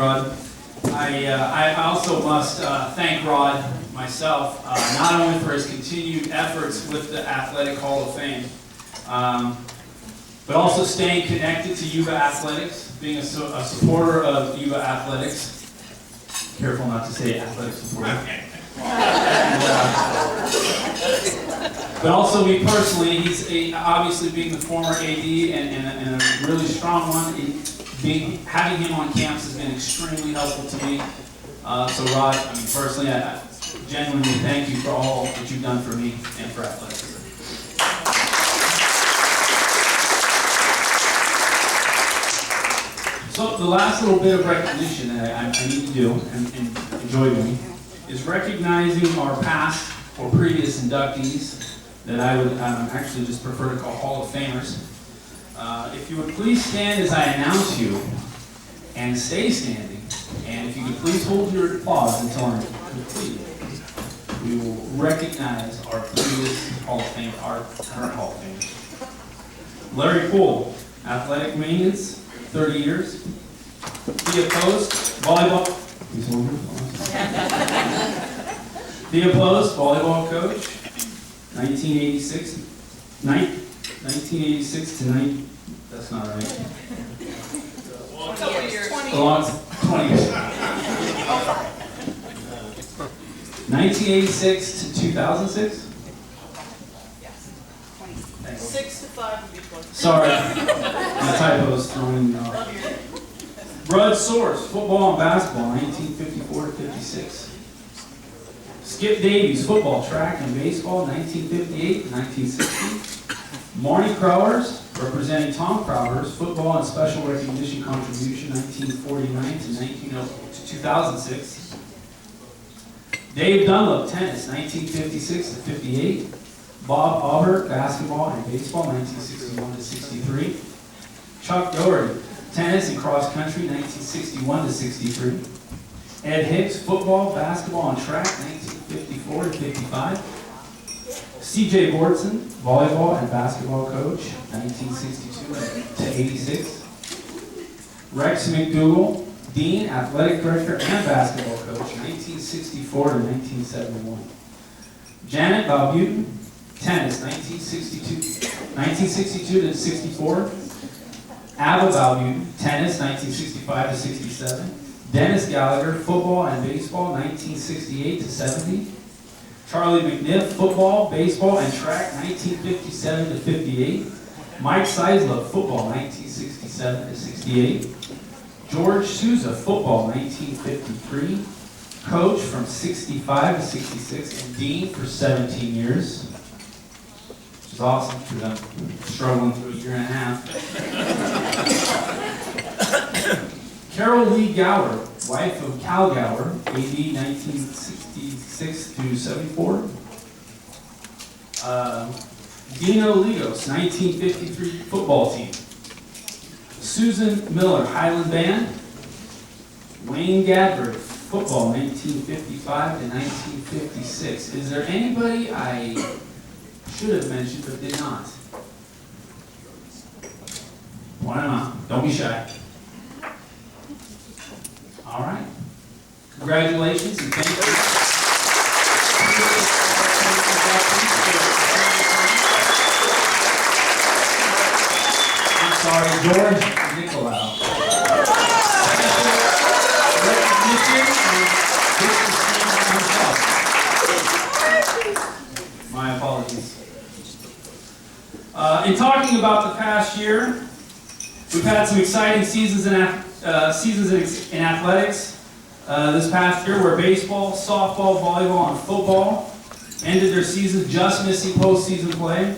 Rod. I also must thank Rod myself, not only for his continued efforts with the Athletic Hall of Fame, but also staying connected to Yuba Athletics, being a supporter of Yuba Athletics. Careful not to say athletic supporter. But also me personally, he's obviously being the former AD and a really strong one. Having him on campus has been extremely helpful to me. So Rod, personally, I genuinely thank you for all that you've done for me and for athletics. So the last little bit of recognition that I need to do and enjoy doing is recognizing our past or previous inductees that I would actually just prefer to call Hall of Famers. If you would please stand as I announce you and stay standing, and if you could please hold your applause until I'm complete, we will recognize our previous Hall of Fame, our current Hall of Famers. Larry Poole, athletic maintenance, 30 years. Thea Post, volleyball. Thea Post, volleyball coach, 1986 to 90. That's not right. 20 years. 20 years. 1986 to 2006. Yes. 6 to 5 would be 20. Sorry, my typo's thrown in. Bud Source, football and basketball, 1954 to 56. Skip Davies, football, track, and baseball, 1958 to 1960. Marty Crowers, representing Tom Crowers, football and special recognition contribution, 1949 to 2006. Dave Dunlop, tennis, 1956 to 58. Bob Aubert, basketball and baseball, 1961 to 63. Chuck Doherty, tennis and cross country, 1961 to 63. Ed Hicks, football, basketball, and track, 1954 to 55. C.J. Bordson, volleyball and basketball coach, 1962 to 86. Rex McDougall, dean, athletic director, and basketball coach, 1964 to 1971. Janet Valbutin, tennis, 1962 to 64. Ava Valbutin, tennis, 1965 to 67. Dennis Gallagher, football and baseball, 1968 to 70. Charlie McNiff, football, baseball, and track, 1957 to 58. Mike Seisler, football, 1967 to 68. George Souza, football, 1953. Coach from 65 to 66, and dean for 17 years. Which is awesome, because I'm struggling through a year and a half. Carol Lee Gower, wife of Cal Gower, AD 1966 to 74. Dino Ligos, 1953 football team. Susan Miller, Highland Band. Wayne Gadford, football, 1955 to 1956. Is there anybody I should have mentioned but did not? One and on. Don't be shy. All right. Congratulations and thank you. I'm sorry, George Nicolau. My apologies. In talking about the past year, we've had some exciting seasons in athletics. This past year, where baseball, softball, volleyball, and football ended their season just missing postseason play.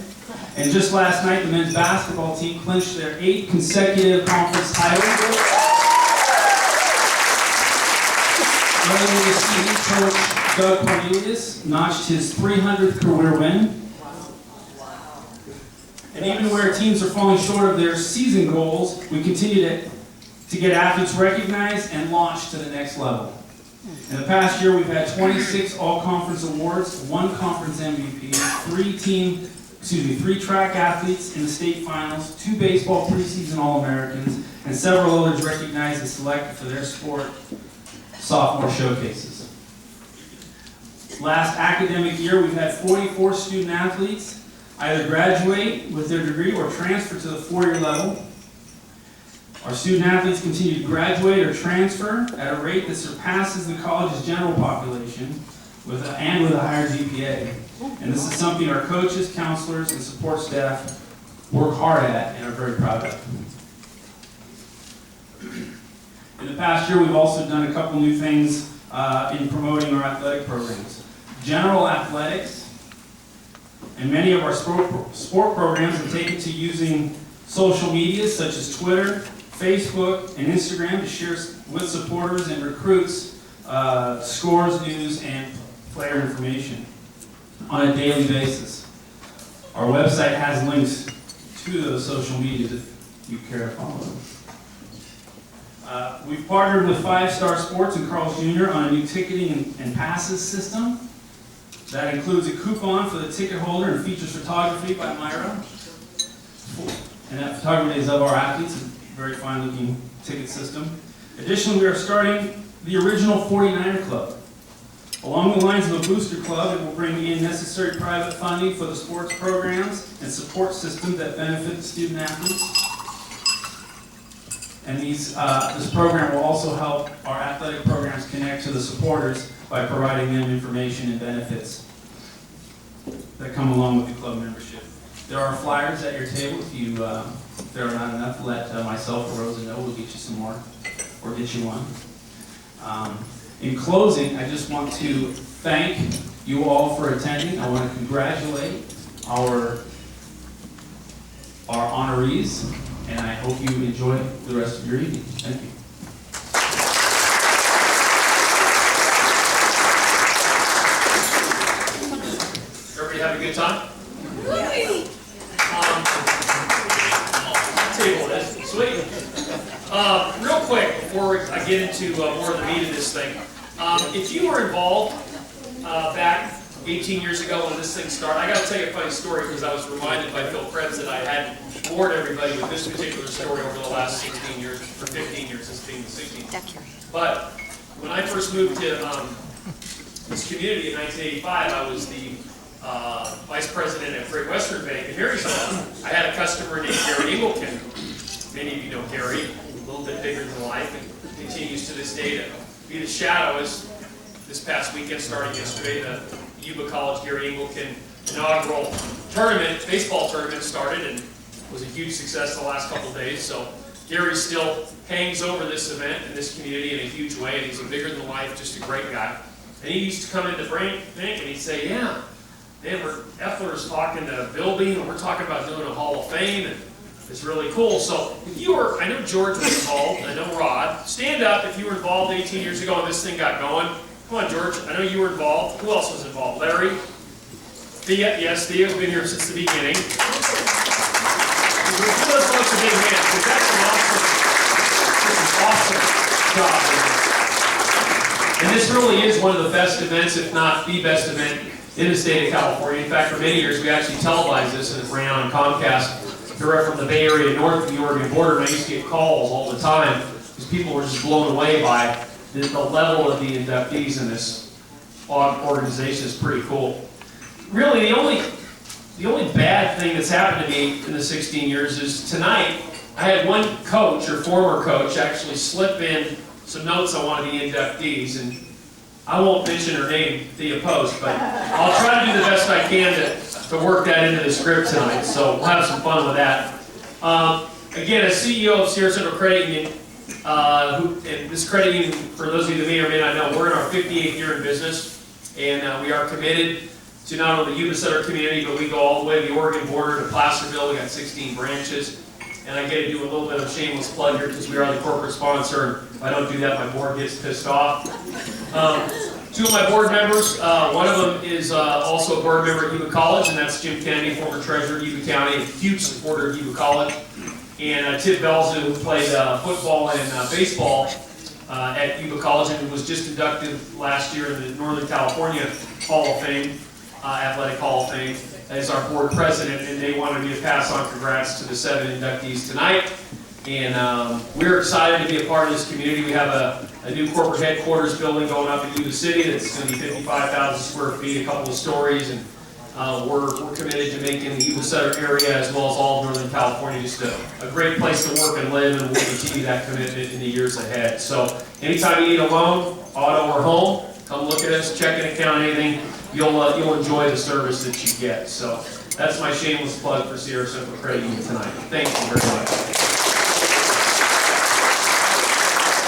And just last night, the men's basketball team clinched their 8th consecutive conference title. Earlier this season, Coach Doug Cornelius notched his 300th career win. And even where teams are falling short of their season goals, we continue to get athletes recognized and launched to the next level. In the past year, we've had 26 all-conference awards, 1 conference MVP, 3 track athletes in the state finals, 2 baseball preseason All-Americans, and several others recognized and selected for their sport sophomore showcases. Last academic year, we've had 44 student athletes either graduate with their degree or transfer to the four-year level. Our student athletes continue to graduate or transfer at a rate that surpasses the college's general population with a higher GPA. And this is something our coaches, counselors, and support staff work hard at and are very proud of. In the past year, we've also done a couple new things in promoting our athletic programs. General athletics and many of our sport programs have taken to using social media such as Twitter, Facebook, and Instagram to share with supporters and recruits scores, news, and player information on a daily basis. Our website has links to those social medias if you care to follow them. We've partnered with 5 Star Sports and Carl's Jr. on a new ticketing and passes system that includes a coupon for the ticket holder and features photography by Myra. And that photography is of our athletes, a very fine looking ticket system. Additionally, we are starting the original 49er Club. Along the lines of a booster club, it will bring in necessary private funding for the sports programs and support systems that benefit the student athletes. And this program will also help our athletic programs connect to the supporters by providing them information and benefits that come along with the club membership. There are flyers at your table. If there are not enough, let myself or Rosa know. We'll get you some more or get you one. In closing, I just want to thank you all for attending. I want to congratulate our honorees, and I hope you enjoy the rest of your evening. Thank you. Everybody have a good time? Table this. Sweet. Real quick, before I get into more of the meat of this thing, if you were involved back 18 years ago when this thing started, I got to tell you a funny story because I was reminded by Phil Krebs that I had bored everybody with this particular story over the last 16 years, or 15 years, this being the 16th. But when I first moved to this community in 1985, I was the vice president at Great Western Bank in Marysville. I had a customer named Gary Ingleton. Many of you know Gary, a little bit bigger than life, and continues to this day to be the shadow. As this past weekend, starting yesterday, the Yuba College Gary Ingleton inaugural tournament, baseball tournament, started and was a huge success the last couple of days. So Gary still hangs over this event in this community in a huge way, and he's a bigger than life, just a great guy. And he used to come into bank and he'd say, "Yeah, man, Effler's talking to Bill Bean, and we're talking about doing a Hall of Fame, and it's really cool." So if you were, I know George was involved, I know Rod. Stand up if you were involved 18 years ago and this thing got going. Come on, George, I know you were involved. Who else was involved? Larry? Thea, yes, Thea's been here since the beginning. Give those folks a big hand, because that's an awesome job. And this really is one of the best events, if not the best event in the state of California. In fact, for many years, we actually televised this, and it ran on Comcast direct from the Bay Area north of the Oregon border, and I used to get calls all the time because people were just blown away by the level of the inductees in this organization. Is pretty cool. Really, the only bad thing that's happened to me in the 16 years is tonight I had one coach or former coach actually slip in some notes on one of the inductees, and I won't mention her name, the opposed, but I'll try to do the best I can to work that into the script tonight, so we'll have some fun with that. Again, as CEO of Sierra Central Credit Union, and this credit union, for those of you that may or may not know, we're in our 58th year in business, and we are committed to not only the Yuba Center community, but we go all the way to the Oregon border to Placerville. We got 16 branches, and I get to do a little bit of a shameless plug here because we are the corporate sponsor, and if I don't do that, my board gets pissed off. Two of my board members, one of them is also a board member at Yuba College, and that's Jim Kennedy, former treasurer of Yuba County, a huge supporter of Yuba College. And Tip Belzu, who played football and baseball at Yuba College and was just inducted last year in the Northern California Hall of Fame, Athletic Hall of Fame, as our board president, and they wanted me to pass on congrats to the 7 inductees tonight. And we're excited to be a part of this community. We have a new corporate headquarters building going up in Yuba City that's going to be 55,000 square feet, a couple of stories, and we're committed to making the Yuba Center area as well as all of Northern California just a great place to work and live, and we'll continue that commitment in the years ahead. So anytime you need a loan, auto or home, come look at us, checking account, anything, you'll enjoy the service that you get. So that's my shameless plug for Sierra Central Credit Union tonight. Thank you very much.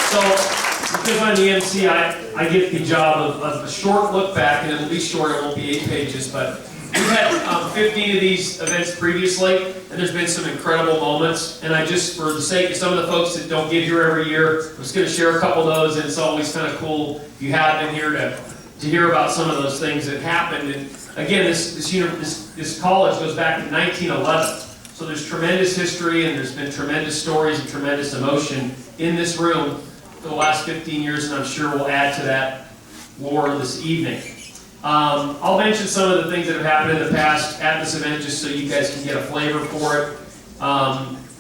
So, because I'm the MC, I get the job of a short look back, and it'll be short, it won't be 8 pages, but we've had 15 of these events previously, and there's been some incredible moments, and I just, for the sake of some of the folks that don't get here every year, I'm just going to share a couple of those, and it's always kind of cool if you have been here to hear about some of those things that happened. And again, this college goes back to 1911, so there's tremendous history, and there's been tremendous stories and tremendous emotion in this room for the last 15 years, and I'm sure we'll add to that lore this evening. I'll mention some of the things that have happened in the past at this event just so you guys can get a flavor for it.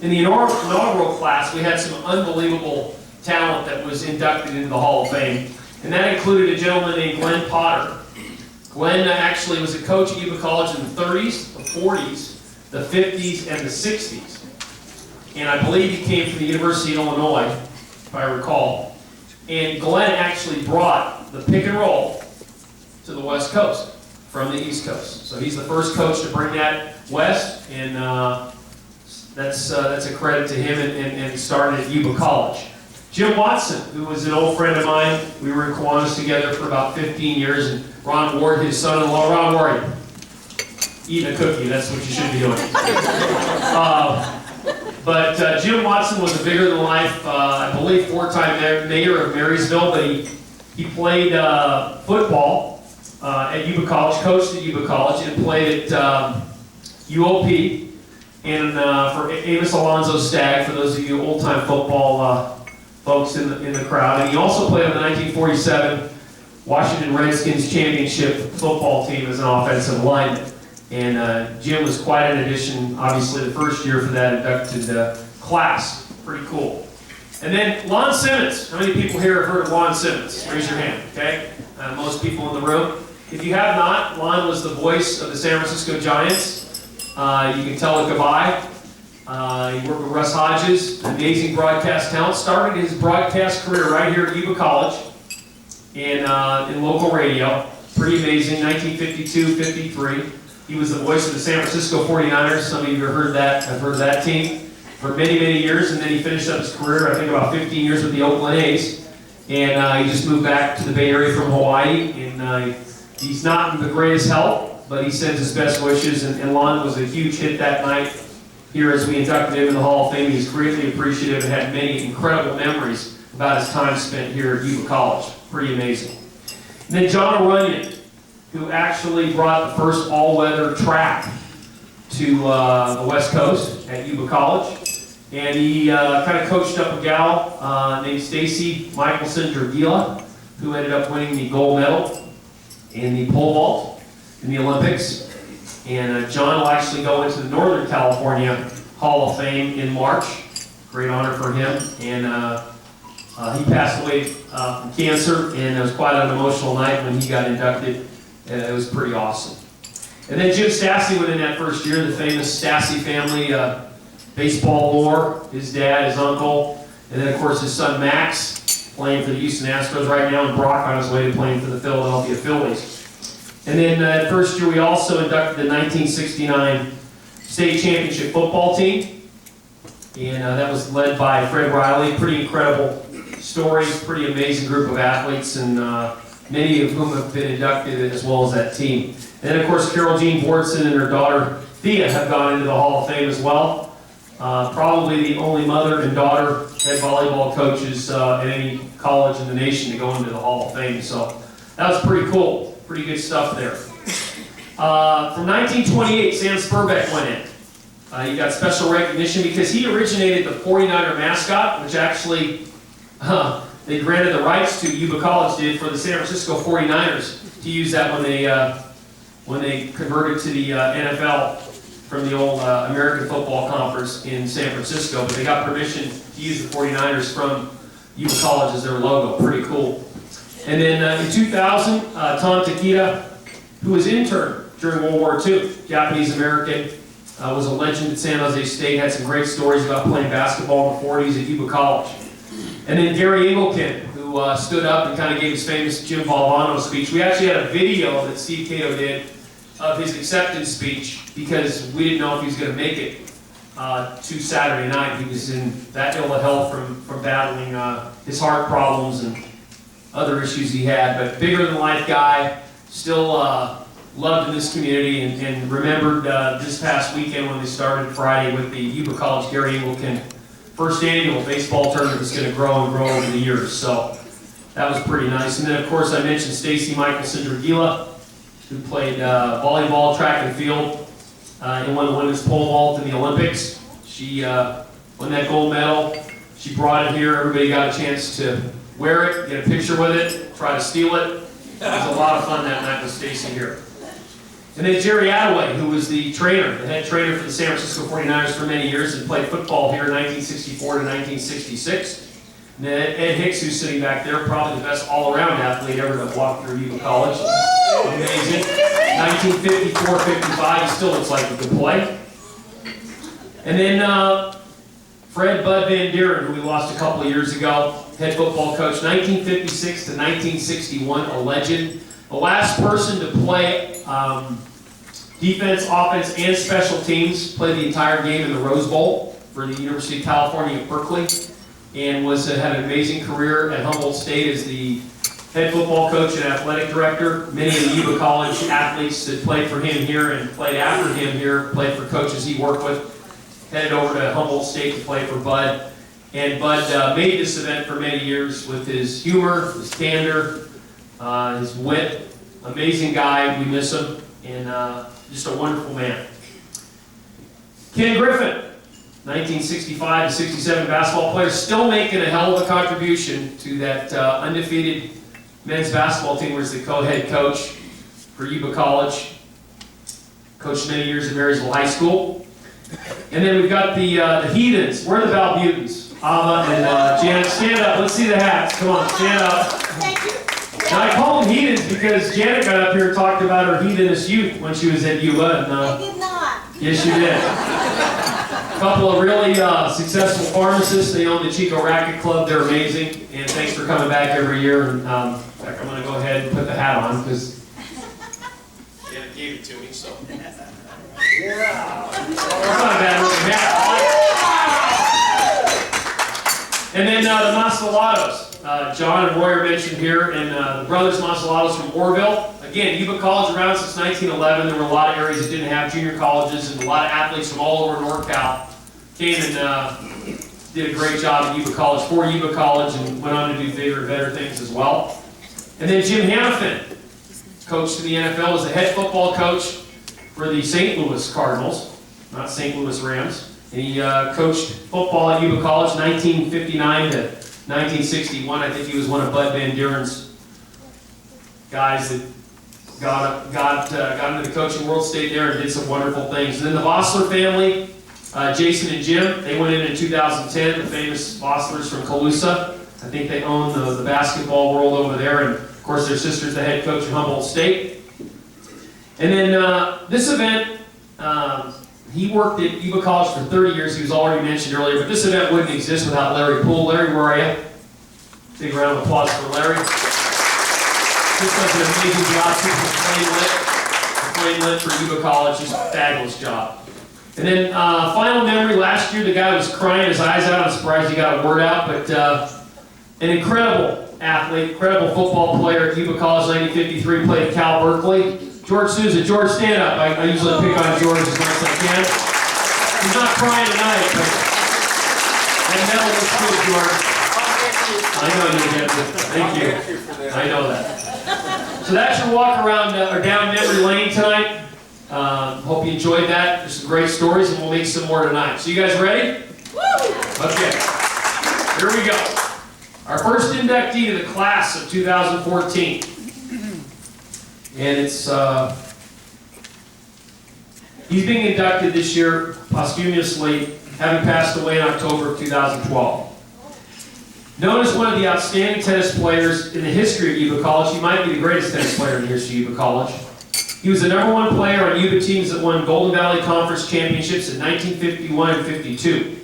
In the inaugural class, we had some unbelievable talent that was inducted into the Hall of Fame, and that included a gentleman named Glenn Potter. Glenn actually was a coach at Yuba College in the 30s, the 40s, the 50s, and the 60s. And I believe he came from the University of Illinois, if I recall. And Glenn actually brought the pick and roll to the West Coast from the East Coast. So he's the first coach to bring that west, and that's a credit to him, and started at Yuba College. Jim Watson, who was an old friend of mine, we were in Kiwanis together for about 15 years, and Ron Ward, his son-in-law. Ron Ward, eating a cookie, that's what you should be doing. But Jim Watson was a bigger-than-life, I believe, 4-time mayor of Marysville, but he played football at Yuba College, coached at Yuba College, and played at UOP, and for Amos Alonzo Stagg, for those of you old-time football folks in the crowd. And he also played on the 1947 Washington Redskins championship football team as an offensive lineman. And Jim was quite an addition, obviously, the first year for that inducted class. Pretty cool. And then Lon Simmons. How many people here have heard of Lon Simmons? Raise your hand, okay? Most people in the room. If you have not, Lon was the voice of the San Francisco Giants. You can tell it goodbye. He worked with Russ Hodges, an amazing broadcast talent. Started his broadcast career right here at Yuba College in local radio. Pretty amazing, 1952-53. He was the voice of the San Francisco 49ers. Some of you have heard that team for many, many years. And then he finished up his career, I think about 15 years with the Oakland A's. And he just moved back to the Bay Area from Hawaii. And he's not in the greatest health, but he sends his best wishes. And Lon was a huge hit that night here as we inducted him in the Hall of Fame. He's greatly appreciative and had many incredible memories about his time spent here at Yuba College. Pretty amazing. And then John O'Runyon, who actually brought the first all-weather track to the West Coast at Yuba College. And he kind of coached up a gal named Stacy Michelson-Dragila, who ended up winning the gold medal in the pole vault in the Olympics. And John will actually go into the Northern California Hall of Fame in March. Great honor for him. And he passed away from cancer, and it was quite an emotional night when he got inducted. It was pretty awesome. And then Jim Stassi went in that first year, the famous Stassi family, baseball lore, his dad, his uncle, and then of course his son Max, playing for the Houston Astros right now, and Brock on his way to playing for the Philadelphia Phillies. And then that first year we also inducted the 1969 state championship football team, and that was led by Fred Riley. Pretty incredible story, pretty amazing group of athletes, and many of whom have been inducted as well as that team. And then of course Carol Jean Bortson and her daughter Thea have gone into the Hall of Fame as well. Probably the only mother and daughter head volleyball coaches at any college in the nation to go into the Hall of Fame. So that was pretty cool. Pretty good stuff there. From 1928, Sam Spurbeck went in. He got special recognition because he originated the 49er mascot, which actually they granted the rights to, Yuba College did, for the San Francisco 49ers to use that when they converted to the NFL from the old American Football Conference in San Francisco, but they got permission to use the 49ers from Yuba College as their logo. Pretty cool. And then in 2000, Tom Takita, who was intern during World War II, Japanese-American, was a legend at San Jose State, had some great stories about playing basketball in the 40s at Yuba College. And then Gary Engelken, who stood up and kind of gave his famous Jim Valvano speech. We actually had a video that Steve Cato did of his acceptance speech because we didn't know if he was going to make it to Saturday night. He was in that ill of health from battling his heart problems and other issues he had. But bigger-than-life guy, still loved in this community, and remembered this past weekend when they started Friday with the Yuba College Gary Engelken first annual baseball tournament that's going to grow and grow over the years. So that was pretty nice. And then, of course, I mentioned Stacy Michelson-Dragila, who played volleyball, track and field, and won the women's pole vault in the Olympics. She won that gold medal. She brought it here. Everybody got a chance to wear it, get a picture with it, try to steal it. It was a lot of fun that night with Stacy here. And then Jerry Attaway, who was the trainer, the head trainer for the San Francisco 49ers for many years, and played football here in 1964 to 1966. And then Ed Hicks, who's sitting back there, probably the best all-around athlete ever to walk through Yuba College. Amazing. 1954-55, he still looks like he could play. And then Fred Bud Van Deeren, who we lost a couple of years ago, head football coach, 1956 to 1961, a legend. The last person to play defense, offense, and special teams, played the entire game in the Rose Bowl for the University of California at Berkeley, and had an amazing career at Humboldt State as the head football coach and athletic director. Many of the Yuba College athletes that played for him here and played after him here, played for coaches he worked with, headed over to Humboldt State to play for Bud. And Bud made this event for many years with his humor, his candor, his wit. Amazing guy, we miss him, and just a wonderful man. Ken Griffin, 1965 to 67 basketball player, still making a hell of a contribution to that undefeated men's basketball team, where he's the co-head coach for Yuba College. Coached many years at Marysville High School. And then we've got the Heathens. We're the Valbutans. Ava and Janet, stand up. Let's see the hats. Come on, stand up. Thank you. Now, I call them heathens because Janet got up here and talked about her heathenist youth when she was at Yuba. And, I did not. yes, you did. A couple of really successful pharmacists. They own the Chico Racket Club. They're amazing. And thanks for coming back every year. And in fact, I'm going to go ahead and put the hat on because Janet gave it to me. So. Yeah. That's not a bad looking hat. And then the Masalatos. John and Roy are mentioned here, and the brothers Masalatos from Orville. Again, Yuba College around since 1911. There were a lot of areas that didn't have junior colleges, and a lot of athletes from all over NorCal came and did a great job at Yuba College, for Yuba College, and went on to do bigger and better things as well. And then Jim Hanifin, coached in the NFL, was the head football coach for the St. Louis Cardinals, not St. Louis Rams. And he coached football at Yuba College 1959 to 1961. I think he was one of Bud Van Deeren's guys that got into the coaching world, stayed there, and did some wonderful things. And then the Vossler family, Jason and Jim, they went in 2010, the famous Vosslers from Colusa. I think they own the basketball world over there, and of course their sister's the head coach at Humboldt State. And then this event, he worked at Yuba College for 30 years. He was already mentioned earlier, but this event wouldn't exist without Larry Poole. Larry, where are you? Big round of applause for Larry. Just does an amazing job playing lit for Yuba College. Just a fabulous job. And then final memory, last year the guy was crying his eyes out. I'm surprised he got a word out, but an incredible athlete, incredible football player at Yuba College, 1953, played at Cal Berkeley. George Souza. George, stand up. I usually pick on George as much as I can. He's not crying tonight, but that medal looks good, George. I know you get it. Thank you. I know that. So that's your walk around or down memory lane tonight. Hope you enjoyed that. There's some great stories, and we'll make some more tonight. So you guys ready? Okay. Here we go. Our first inductee to the class of 2014. And it's He's being inducted this year posthumously, having passed away in October of 2012. Known as one of the outstanding tennis players in the history of Yuba College, he might be the greatest tennis player in the history of Yuba College. He was the #1 player on Yuba teams that won Golden Valley Conference championships in 1951 and 52.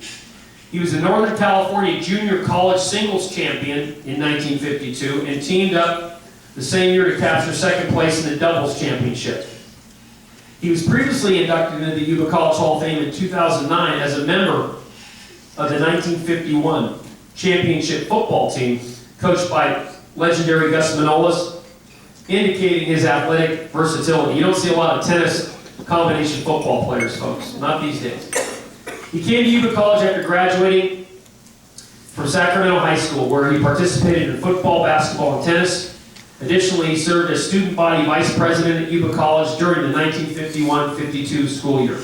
He was the Northern California Junior College Singles Champion in 1952 and teamed up the same year to capture second place in the Doubles Championship. He was previously inducted into the Yuba College Hall of Fame in 2009 as a member of the 1951 championship football team, coached by legendary Gus Manolis, indicating his athletic versatility. You don't see a lot of tennis combination football players, folks, not these days. He came to Yuba College after graduating from Sacramento High School, where he participated in football, basketball, and tennis. Additionally, he served as student body vice president at Yuba College during the 1951-52 school year.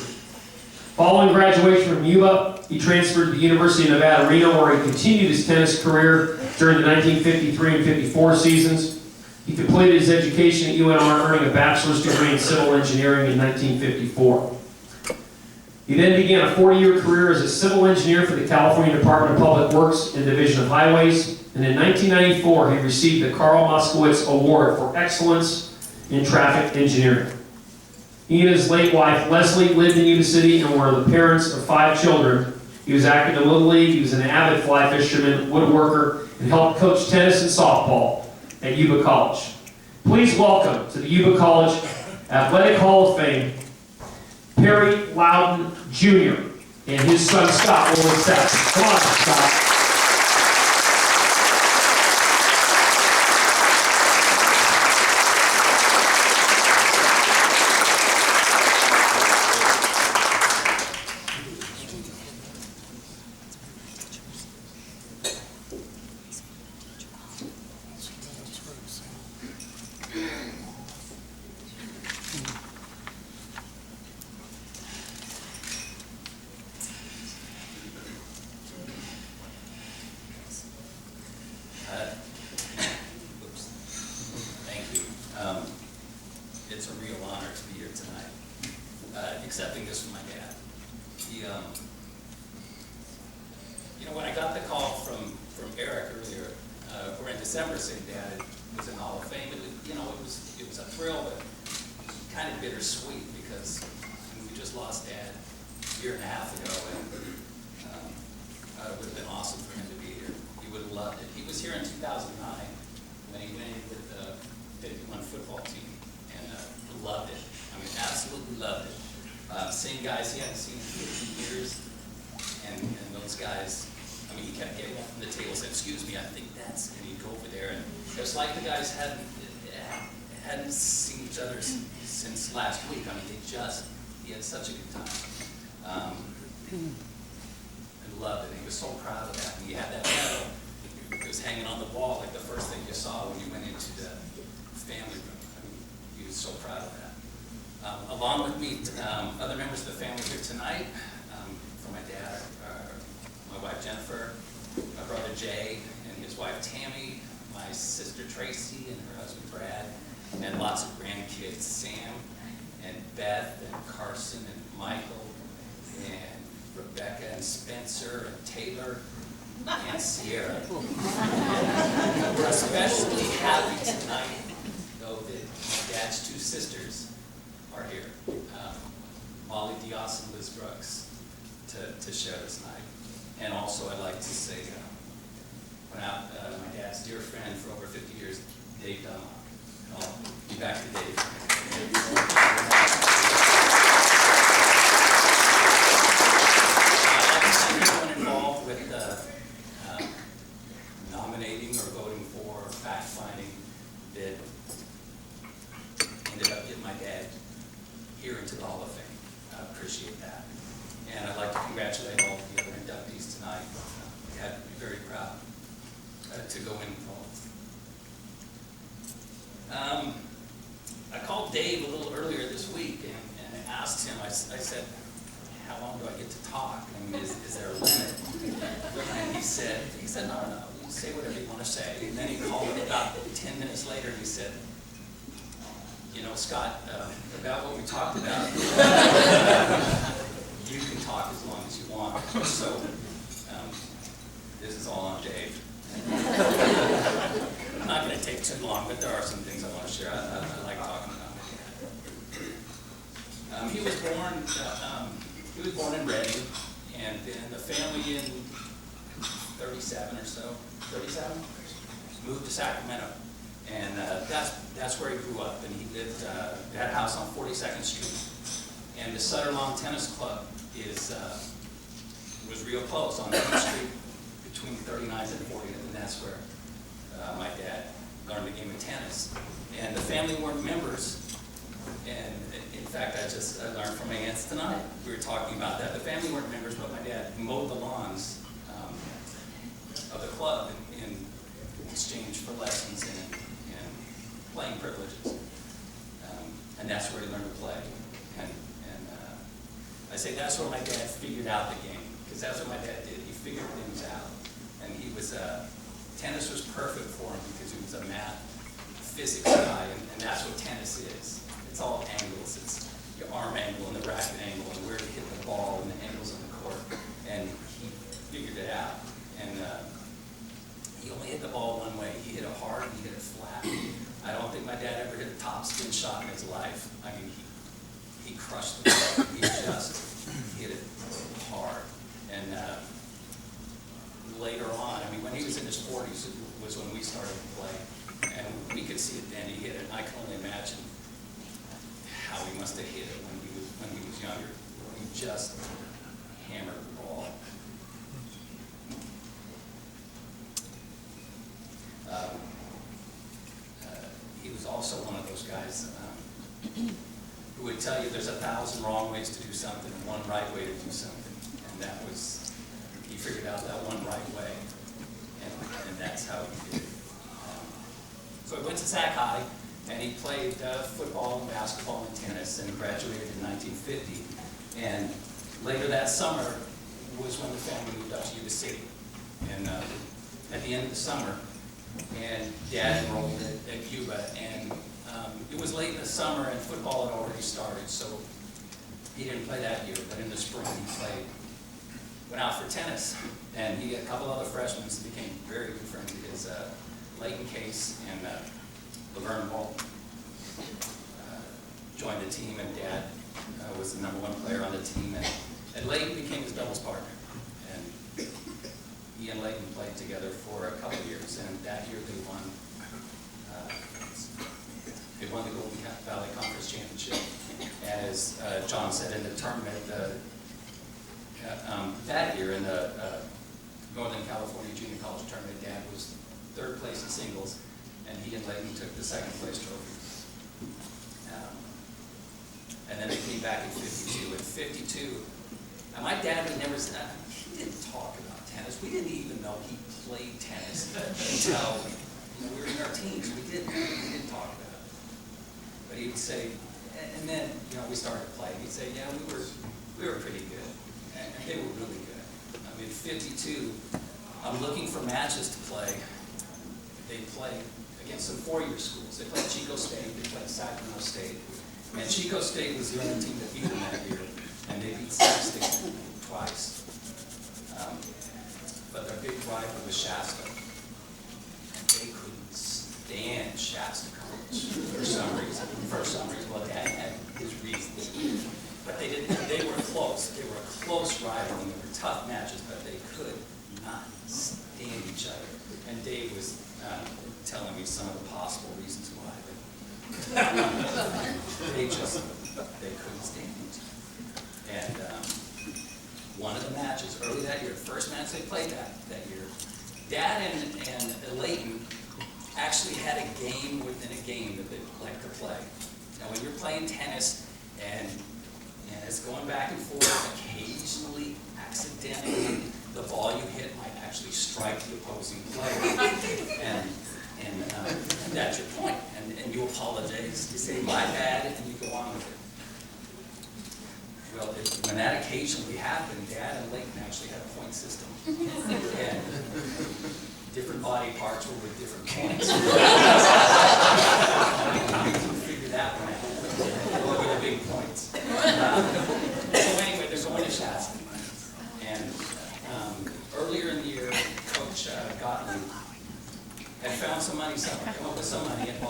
Following graduation from Yuba, he transferred to the University of Nevada, Reno, where he continued his tennis career during the 1953 and 54 seasons. He completed his education at UNR, earning a bachelor's degree in civil engineering in 1954. He then began a 40-year career as a civil engineer for the California Department of Public Works and Division of Highways, and in 1994 he received the Carl Moskowitz Award for Excellence in Traffic Engineering. He and his late wife, Leslie, lived in Yuba City and were the parents of 5 children. He was active in Little League, he was an avid fly fisherman, woodworker, and helped coach tennis and softball at Yuba College. Please welcome to the Yuba College Athletic Hall of Fame, Perry Loudon Jr. and his son Scott will accept. Come on, Scott. It's a real honor to be here tonight, accepting this from my dad. He, when I got the call from Eric earlier, or in December, saying Dad was in the Hall of Fame, it was a thrill, but kind of bittersweet because we just lost Dad a year and a half ago, and it would have been awesome for him to be here. He would have loved it. He was here in 2009 when he went in with the 51 football team. Loved it. I mean, absolutely loved it. Seeing guys he hadn't seen in 50 years, and those guys, I mean, he kept getting up from the table, said, "Excuse me, I think that's," and he'd go over there, and it was like the guys hadn't seen each other since last week. I mean, he had such a good time. And loved it. He was so proud of that. And he had that medal. It was hanging on the wall, like the first thing you saw when you went into the family room. He was so proud of that. Along with me, other members of the family here tonight, from my dad, my wife Jennifer, my brother Jay and his wife Tammy, my sister Tracy and her husband Brad, and lots of grandkids, Sam and Beth and Carson and Michael and Rebecca and Spencer and Taylor and Sierra. We're especially happy tonight that my dad's 2 sisters are here, Molly Diaz and Liz Brooks, to share this night. And also I'd like to say, my dad's dear friend for over 50 years, Dave Dunlop. And I'll be back to Dave. I'd like to thank everyone involved with nominating or voting for, fact-finding, that ended up getting my dad here into the Hall of Fame. I appreciate that. And I'd like to congratulate all of the other inductees tonight. We had to be very proud to go in with all. I called Dave a little earlier this week and I asked him, I said, "How long do I get to talk? I mean, is there a limit?" And he said, no, you say whatever you want to say. And then he called me about 10 minutes later and he said, "You know, Scott, about what we talked about." you can talk as long as you want. So this is all on Dave. I'm not going to take too long, but there are some things I want to share. I like talking about my dad. He was born in Reading, and then the family in 37 or so, 37, moved to Sacramento. And that's where he grew up, and he lived that house on 42nd Street. And the Sutterlawn Tennis Club was real close on Main Street between 39th and 40th, and that's where my dad learned the game of tennis. And the family weren't members, and in fact, I learned from my aunts tonight. We were talking about that. The family weren't members, but my dad mowed the lawns of the club in exchange for lessons and playing privileges. And that's where he learned to play. And I say that's where my dad figured out the game, because that's what my dad did. He figured things out. And he was, tennis was perfect for him because he was a math, physics guy, and that's what tennis is. It's all angles. It's your arm angle and the racket angle and where to hit the ball and the angles on the court. And he figured it out. And he only hit the ball one way. He hit it hard and he hit it flat. I don't think my dad ever hit a top spin shot in his life. I mean, he crushed the ball. He just hit it hard. And later on, I mean, when he was in his 40s was when we started to play. And we could see it then. He hit it. And I can only imagine how he must have hit it when he was younger. He just hammered the ball. He was also one of those guys who would tell you there's 1,000 wrong ways to do something and one right way to do something. And that was, he figured out that one right way. And that's how he did it. So he went to Sac High, and he played football and basketball and tennis, and graduated in 1950. And later that summer was when the family moved up to Yuba City. And at the end of the summer, and Dad enrolled at Yuba, and it was late in the summer, and football had already started, so he didn't play that year, but in the spring he went out for tennis, and he had a couple other freshmen who became very good friends of his, Leighton Case and Laverne Wall joined the team, and Dad was the #1 player on the team, and Leighton became his doubles partner. And he and Leighton played together for a couple of years, and that year they won the Golden Valley Conference Championship. And as John said, in the tournament that year in the Northern California Junior College Tournament, Dad was 3rd place in singles, and he and Leighton took the 2nd place trophy. And then they came back in 52. In 52, and my dad would never, he didn't talk about tennis. We didn't even know he played tennis until we were in our teens. We didn't talk about it. But he would say, and then we started playing. He'd say, yeah, we were pretty good, and they were really good. I mean, 52, I'm looking for matches to play. They played against some 4-year schools. They played Chico State, they played Sacramento State. And Chico State was the only team that beat them that year, and they beat Sac State twice. But their big rival was Shasta. And they couldn't stand Shasta College for some reason. Well, Dad had his reasons. But they were close. They were a close rival, and they were tough matches, but they could not stand each other. And Dave was telling me some of the possible reasons why. They couldn't stand each other. And one of the matches early that year, the first match they played that year, Dad and Leighton actually had a game within a game that they like to play. Now, when you're playing tennis and it's going back and forth, occasionally, accidentally, the ball you hit might actually strike the opposing player. And that's your point. And you apologize. You say, my bad, and you go on with it. Well, when that occasionally happened, Dad and Leighton actually had a point system. And different body parts were with different points. Figure that one out. What were the big points? So anyway, they're going to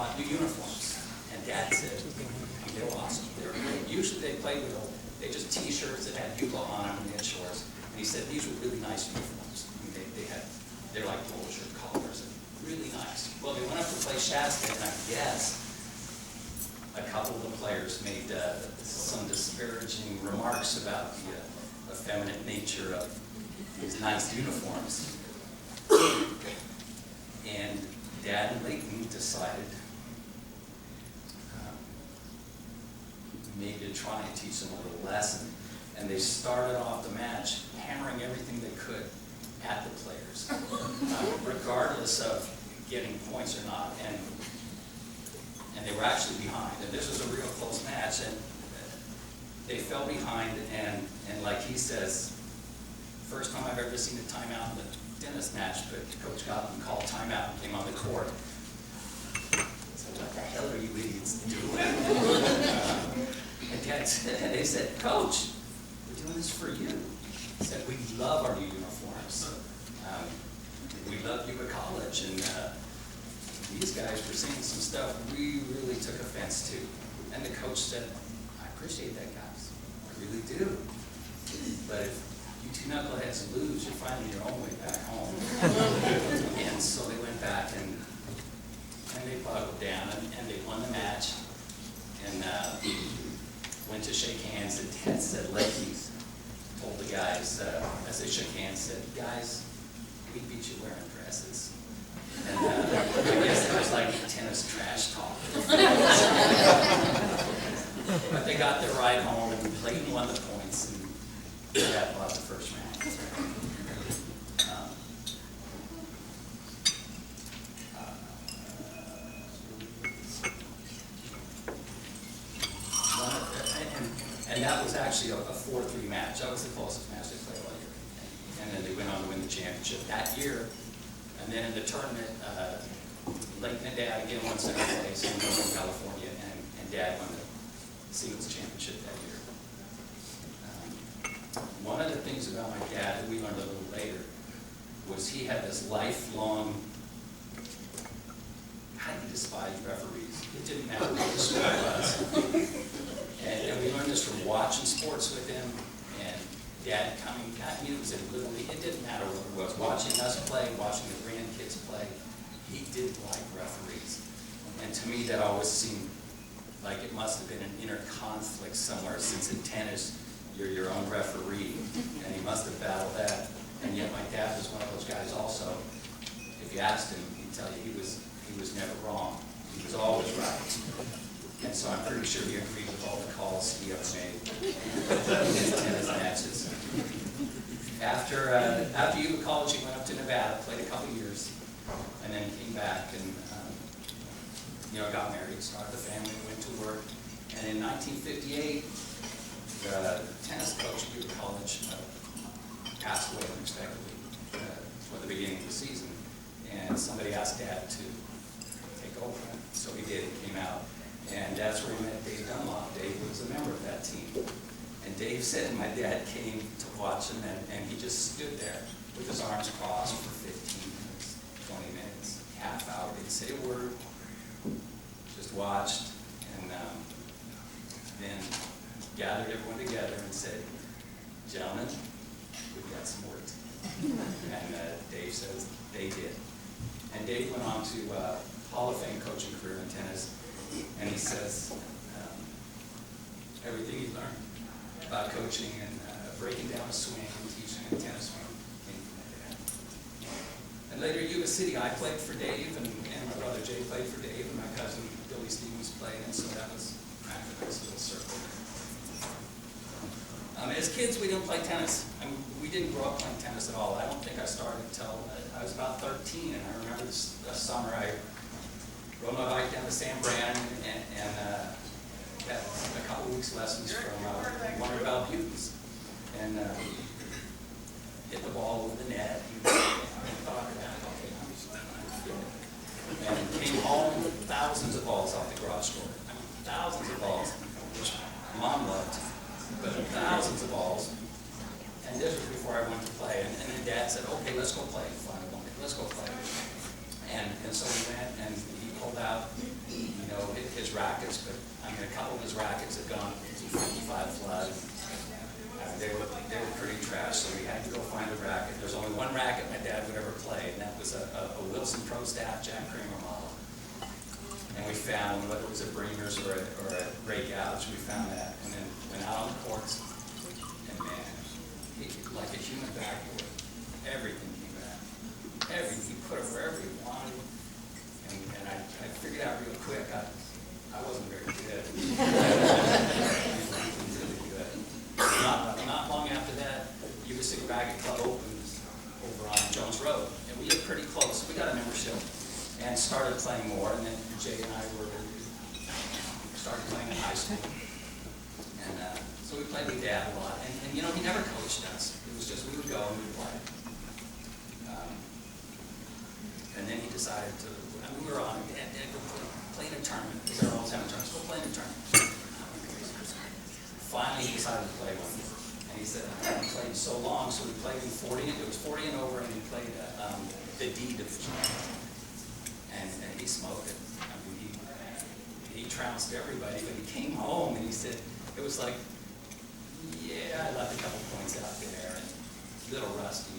bought new uniforms. And Dad said, they were awesome. They were great. Usually they played with, they just t-shirts that had Yuba on them and they had shorts. And he said, these were really nice uniforms. I mean, they're like polo shirt collars, and really nice. Well, they went up to play Shasta, and I guess a couple of the players made some disparaging remarks about the effeminate nature of these nice uniforms. And Dad and Leighton decided maybe to try and teach them a little lesson. And they started off the match hammering everything they could at the players, regardless of getting points or not. And they were actually behind. And this was a real close match. And they fell behind. And like he says, first time I've ever seen a timeout in a tennis match, but Coach got them called timeout and came on the court. So what the hell are you idiots doing? And they said, Coach, we're doing this for you. He said, we love our new uniforms. We love Yuba College. And these guys were saying some stuff we really took offense to. And the coach said, I appreciate that, guys. I really do. But if you two knuckleheads lose, you're finding your own way back home. And so they went back and they buckled down and they won the match. And went to shake hands, and Ted said, Lecky told the guys, as they shook hands, said, guys, we beat you wearing dresses. And I guess it was like tennis trash talk. But they got their ride home, and Clayton won the points, and Dad lost the first round. And that was actually a 4-3 match. That was the closest match they played all year. And then they went on to win the championship that year. And then in the tournament, Leighton and Dad again won second place in Northern California, and Dad won the singles championship that year. One of the things about my dad that we learned a little later was he had this lifelong, how do you despise referees? It didn't matter what the sport was. And we learned this from watching sports with him, and Dad coming, he was in Little League. It didn't matter what it was. Watching us play, watching the grandkids play, he didn't like referees. And to me, that always seemed like it must have been an inner conflict somewhere, since in tennis, you're your own referee, and he must have battled that. And yet my dad was one of those guys also. If you asked him, he'd tell you he was never wrong. He was always right. And so I'm pretty sure he agreed with all the calls he ever made in his tennis matches. After Yuba College, he went up to Nevada, played a couple years, and then came back and got married, started a family, went to work. And in 1958, the tennis coach at Yuba College passed away unexpectedly for the beginning of the season. And somebody asked Dad to take over, so he did. He came out. And that's where he met Dave Dunlop. Dave was a member of that team. And Dave said my dad came to watch him, and he just stood there with his arms crossed for 15 minutes, 20 minutes, half hour. Didn't say a word, just watched, and then gathered everyone together and said, gentlemen, we've got some work to do. And Dave says they did. And Dave went on to Hall of Fame coaching career in tennis. And he says everything he learned about coaching and breaking down a swing and teaching a tennis swing came from my dad. And later at Yuba City, I played for Dave, and my brother Jay played for Dave, and my cousin Billy Stevens played, and so that was kind of a nice little circle. As kids, we didn't play tennis. I mean, we didn't grow up playing tennis at all. I don't think I started until I was about 13, and I remember this summer I rode my bike down to San Bran and got a couple weeks lessons from one of our pupils, and hit the ball over the net. And came home with thousands of balls off the garage door. I mean, thousands of balls, which Mom loved, but thousands of balls. And this was before I went to play. And then Dad said, okay, let's go play. Finally, let's go play. And so we went, and he pulled out his rackets, but I mean, a couple of his rackets had gone through 55 flood. They were pretty trash, so we had to go find a racket. There's only one racket my dad would ever play, and that was a Wilson Pro Staff Jack Kramer model. And we found, whether it was a Bremer's or a Ray Gouge, we found that, and then went out on the courts, and man, like a human backboard, everything came back. Everything, he put it wherever he wanted, and I figured out real quick, I wasn't very good. Really good. Not long after that, Yuba Racket Club opened over on Jones Road, and we lived pretty close. We got a membership and started playing more, and then Jay and I started playing in high school. And so we played with Dad a lot, and you know, he never coached us. It was just, we would go and we would play. And then he decided to, I mean, we were on, Dad, go play in a tournament. Because they're always having tournaments. Go play in a tournament. Finally, he decided to play one. And he said, I haven't played so long, so we played in 40, it was 40 and over, and we played the D division. And he smoked it. I mean, he trounced everybody, but he came home and he said, it was like, yeah, I left a couple points out there, and a little rusty.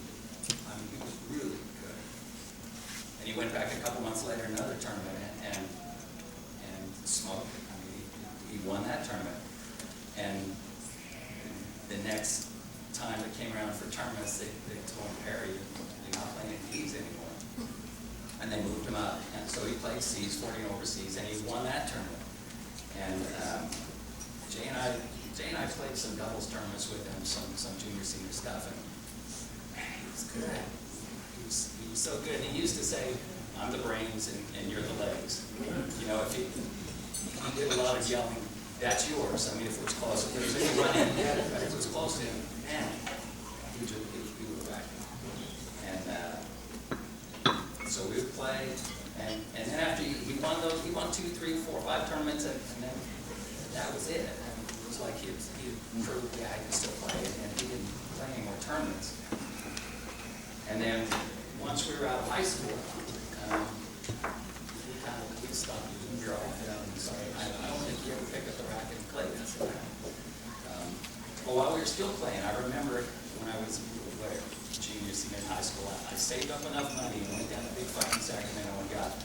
I mean, he was really good. And he went back a couple months later, another tournament, and smoked it. I mean, he won that tournament. And the next time it came around for tournaments, they told him, Perry, you're not playing D's anymore. And they moved him up. And so he played C's, 40 and overseas, and he won that tournament. And Jay and I played some doubles tournaments with him, some junior, senior stuff, and man, he was good. He was so good. And he used to say, I'm the brains and you're the legs. You know, if he did a lot of yelling, that's yours. I mean, if it was close, if there was any run in, if it was close to him, man, he would back. And so we would play, and then after he won those, he won 2, 3, 4, 5 tournaments, and then that was it. I mean, it was like he proved, yeah, he could still play, and he didn't play any more tournaments. And then once we were out of high school, we stopped using girl. Sorry, I don't think you ever picked up the racket and played this. Well, while we were still playing, I remember when I was junior, senior in high school, I saved up enough money and went down to Big Fucking Sacramento and got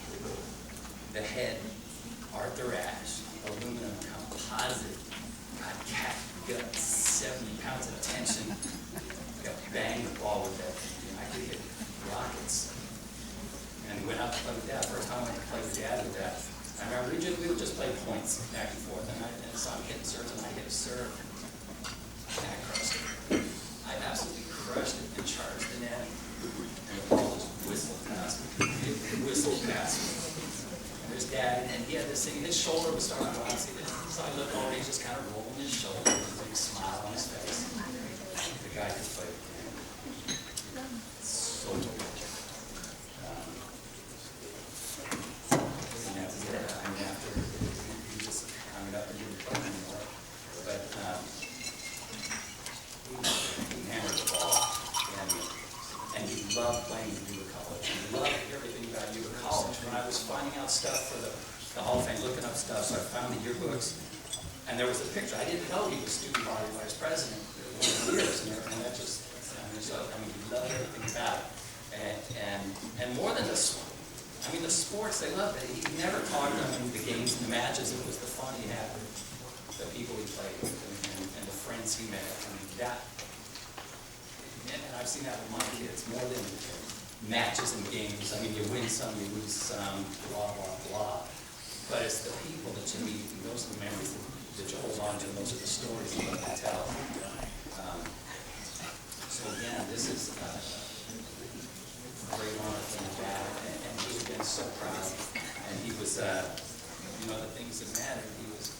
the head Arthur Ashe aluminum composite. God, cat gut, 70 pounds of tension. I got banged the ball with that. You know, I could hit rockets. And we went out to play with Dad. First time I went to play with Dad with that. I remember we would just play points back and forth, and so I'm hitting serves, and I hit a serve, and I crushed it. I absolutely crushed it and charged the net, and the ball just whistled past me. It whistled past me. And there's Dad, and he had this thing, his shoulder was starting to rise. So I looked over, he's just kind of rolling his shoulder, with a big smile on his face. The guy could play the game. So good. Loved playing at Yuba College. He loved everything about Yuba College. When I was finding out stuff for the Hall of Fame, looking up stuff, so I found the yearbooks, and there was a picture. I didn't know he was student body vice president for years, and that just, I mean, he loved everything about it. And more than the sports, they loved it. He never talked about the games and the matches. It was the fun he had with the people he played with and the friends he met. I mean, that. And I've seen that with my kids, more than matches and games. I mean, you win some, you lose some, blah, blah, blah. But it's the people that you meet, and those are the memories that you hold on to, and those are the stories you love to tell. So again, this is a great honor for my dad, and he's been so proud. And he was, you know, the things that mattered, he was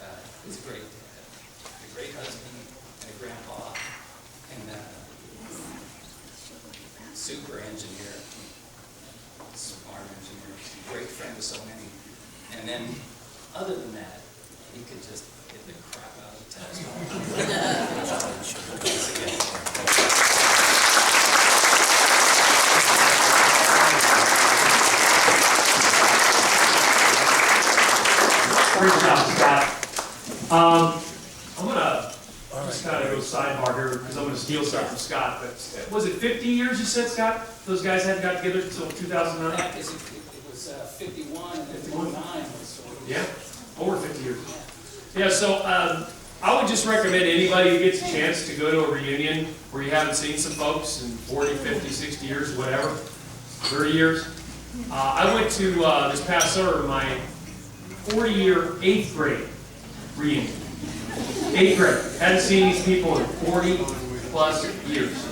a great dad, a great husband, a grandpa, and super engineer, smart engineer, great friend to so many. And then, other than that, he could just hit the crap out of the test. I'm gonna just kind of go sidebar here because I'm gonna steal something from Scott. But was it 50 years you said, Scott? Those guys hadn't got together until 2009? Yeah, because it was 51 and then 49 was sort of. Yeah, over 50 years. Yeah, so I would just recommend anybody who gets a chance to go to a reunion where you haven't seen some folks in 40, 50, 60 years, whatever, 30 years. I went to this past summer my 40-year 8th grade reunion. 8th grade. Hadn't seen these people in 40 plus years.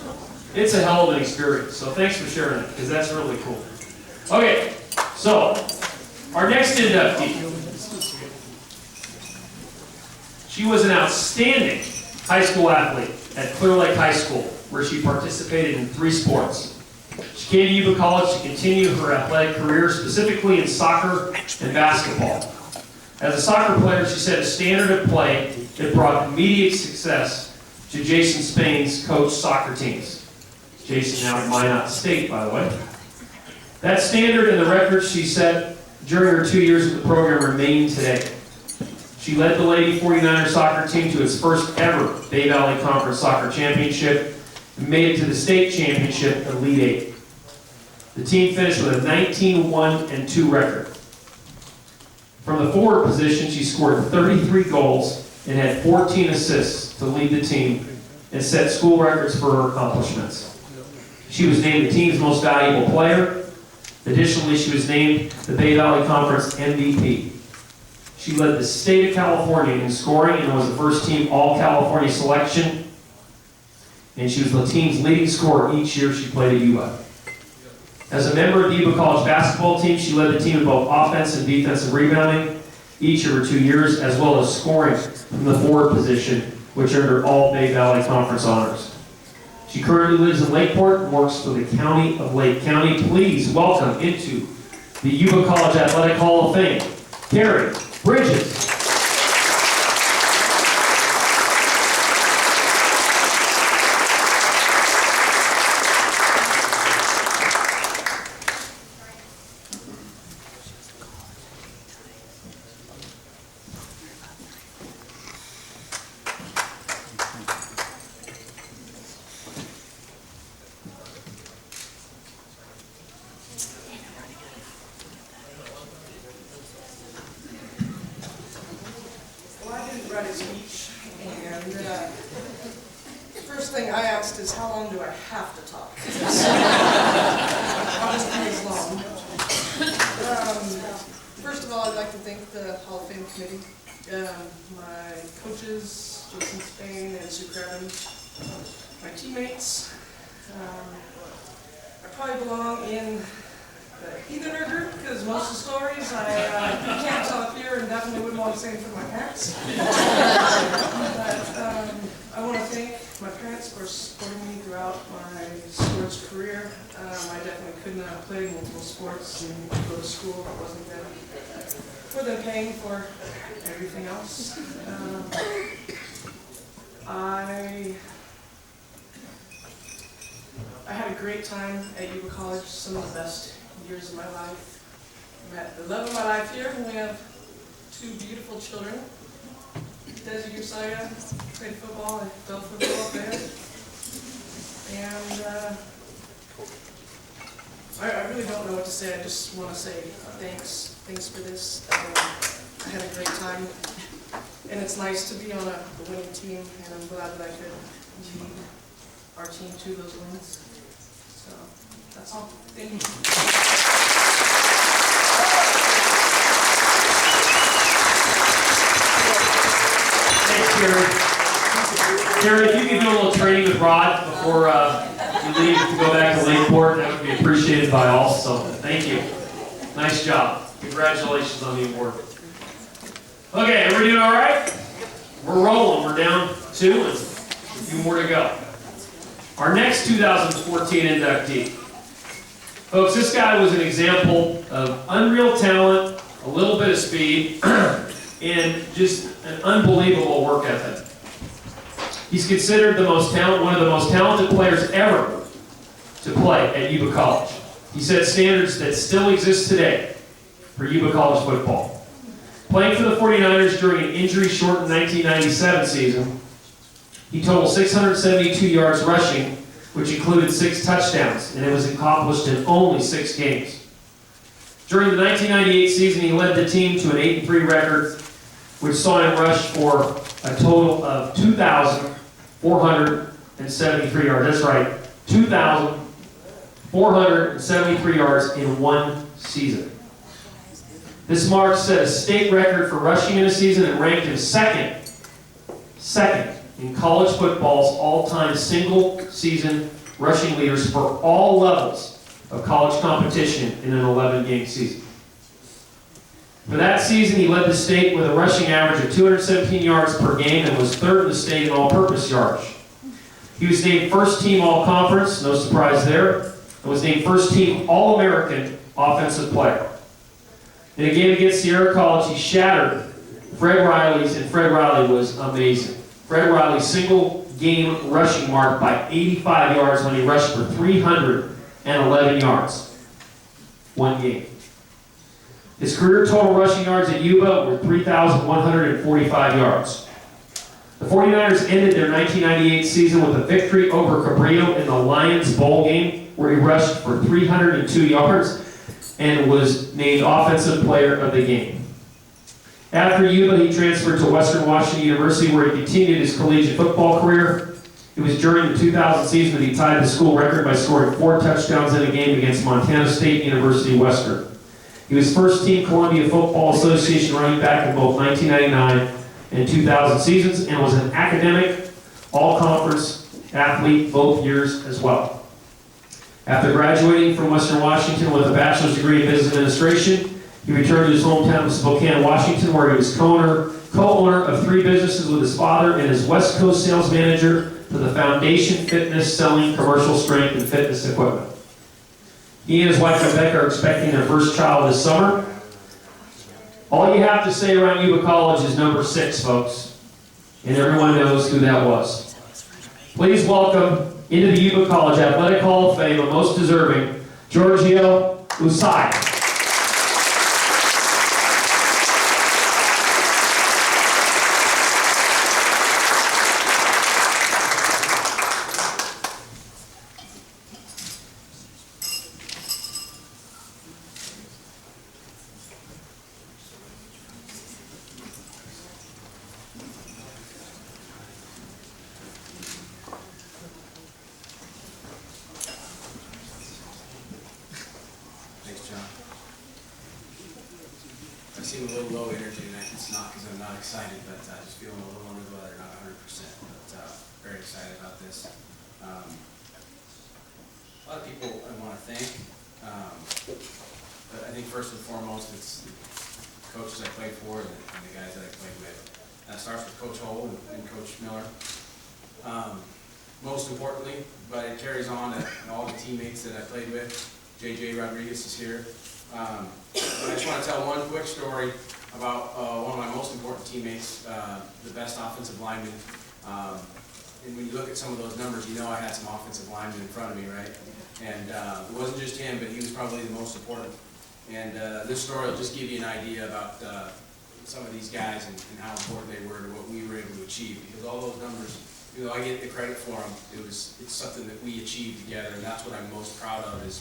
It's a hell of an experience, so thanks for sharing it, because that's really cool. Okay, so our next inductee. She was an outstanding high school athlete at Clear Lake High School, where she participated in 3 sports. She came to Yuba College to continue her athletic career, specifically in soccer and basketball. As a soccer player, she set a standard of play that brought immediate success to Jason Spain's coach soccer teams. Jason now at Minot State, by the way. That standard and the records she set during her 2 years of the program remain today. She led the Lady 49er soccer team to its first ever Bay Valley Conference Soccer Championship and made it to the state championship Elite 8. The team finished with a 19-1-2 record. From the forward position, she scored 33 goals and had 14 assists to lead the team and set school records for her accomplishments. She was named the team's most valuable player. Additionally, she was named the Bay Valley Conference MVP. She led the state of California in scoring and was the first team All-California selection. And she was the team's leading scorer each year she played at Yuba. As a member of the Yuba College basketball team, she led the team in both offense and defensive rebounding each of her 2 years, as well as scoring from the forward position, which earned her all Bay Valley Conference honors. She currently lives in Lakeport and works for the County of Lake County. Please welcome into the Yuba College Athletic Hall of Fame, Carrie Bridges. Write a speech, and first thing I asked is, how long do I have to talk? Obviously it's long. First of all, I'd like to thank the Hall of Fame committee, my coaches, Jason Spain and Sue Craven, my teammates. I probably belong in the Heathener group, because most of the stories I can't tell up here and definitely wouldn't want to say them for my parents. But I want to thank my parents for supporting me throughout my sports career. I definitely couldn't have played multiple sports and go to school if it wasn't them. For them paying for everything else. I had a great time at Yuba College, some of the best years of my life. Met the love of my life here, and we have 2 beautiful children. Desi Josiah played football and fell football up there. And I really don't know what to say. I just want to say thanks. Thanks for this. I had a great time. And it's nice to be on a winning team, and I'm glad that I could lead our team to those wins. So that's all. Thank you. Thanks, Gary. Gary, if you could do a little training with Rod before you leave to go back to Lakeport, that would be appreciated by all. So thank you. Nice job. Congratulations on the award. Okay, everybody doing all right? We're rolling. We're down 2 and a few more to go. Our next 2014 inductee. Folks, this guy was an example of unreal talent, a little bit of speed, and just an unbelievable work ethic. He's considered one of the most talented players ever to play at Yuba College. He set standards that still exist today for Yuba College football. Playing for the 49ers during an injury-shortened 1997 season, he totaled 672 yards rushing, which included 6 touchdowns, and it was accomplished in only 6 games. During the 1998 season, he led the team to an 8-3 record, which saw him rush for a total of 2,473 yards. That's right, 2,473 yards in one season. This mark set a state record for rushing in a season and ranked him second in college football's all-time single-season rushing leaders for all levels of college competition in an 11-game season. For that season, he led the state with a rushing average of 217 yards per game and was third in the state in all-purpose yardage. He was named first-team all-conference, no surprise there, and was named first-team all-American offensive player. In a game against Sierra College, he shattered Fred Riley's, and Fred Riley was amazing. Fred Riley's single-game rushing mark by 85 yards when he rushed for 311 yards. One game. His career total rushing yards at Yuba were 3,145 yards. The 49ers ended their 1998 season with a victory over Cabrillo in the Lions Bowl game, where he rushed for 302 yards and was named Offensive Player of the Game. After Yuba, he transferred to Western Washington University, where he continued his collegiate football career. It was during the 2000 season that he tied the school record by scoring 4 touchdowns in a game against Montana State University Western. He was first-team Columbia Football Association running back in both 1999 and 2000 seasons, and was an academic all-conference athlete both years as well. After graduating from Western Washington with a bachelor's degree in business administration, he returned to his hometown of Spokane, Washington, where he was co-owner of 3 businesses with his father and his West Coast sales manager for the Foundation Fitness, selling commercial strength and fitness equipment. He and his wife Rebecca are expecting their first child this summer. All you have to say around Yuba College is number 6, folks. And everyone knows who that was. Please welcome into the Yuba College Athletic Hall of Fame, a most deserving, Giorgio Usai. I seem a little low energy tonight. It's not because I'm not excited, but just feeling a little under the weather, not 100%, but very excited about this. A lot of people I want to thank, but I think first and foremost it's the coaches I played for and the guys that I played with. That starts with Coach Hull and Coach Miller. Most importantly, but it carries on to all the teammates that I played with. JJ Rodriguez is here. I just want to tell one quick story about one of my most important teammates, the best offensive lineman. And when you look at some of those numbers, you know I had some offensive linemen in front of me, right? And it wasn't just him, but he was probably the most important. And this story will just give you an idea about some of these guys and how important they were to what we were able to achieve. Because all those numbers, you know, I get the credit for them. It's something that we achieved together, and that's what I'm most proud of is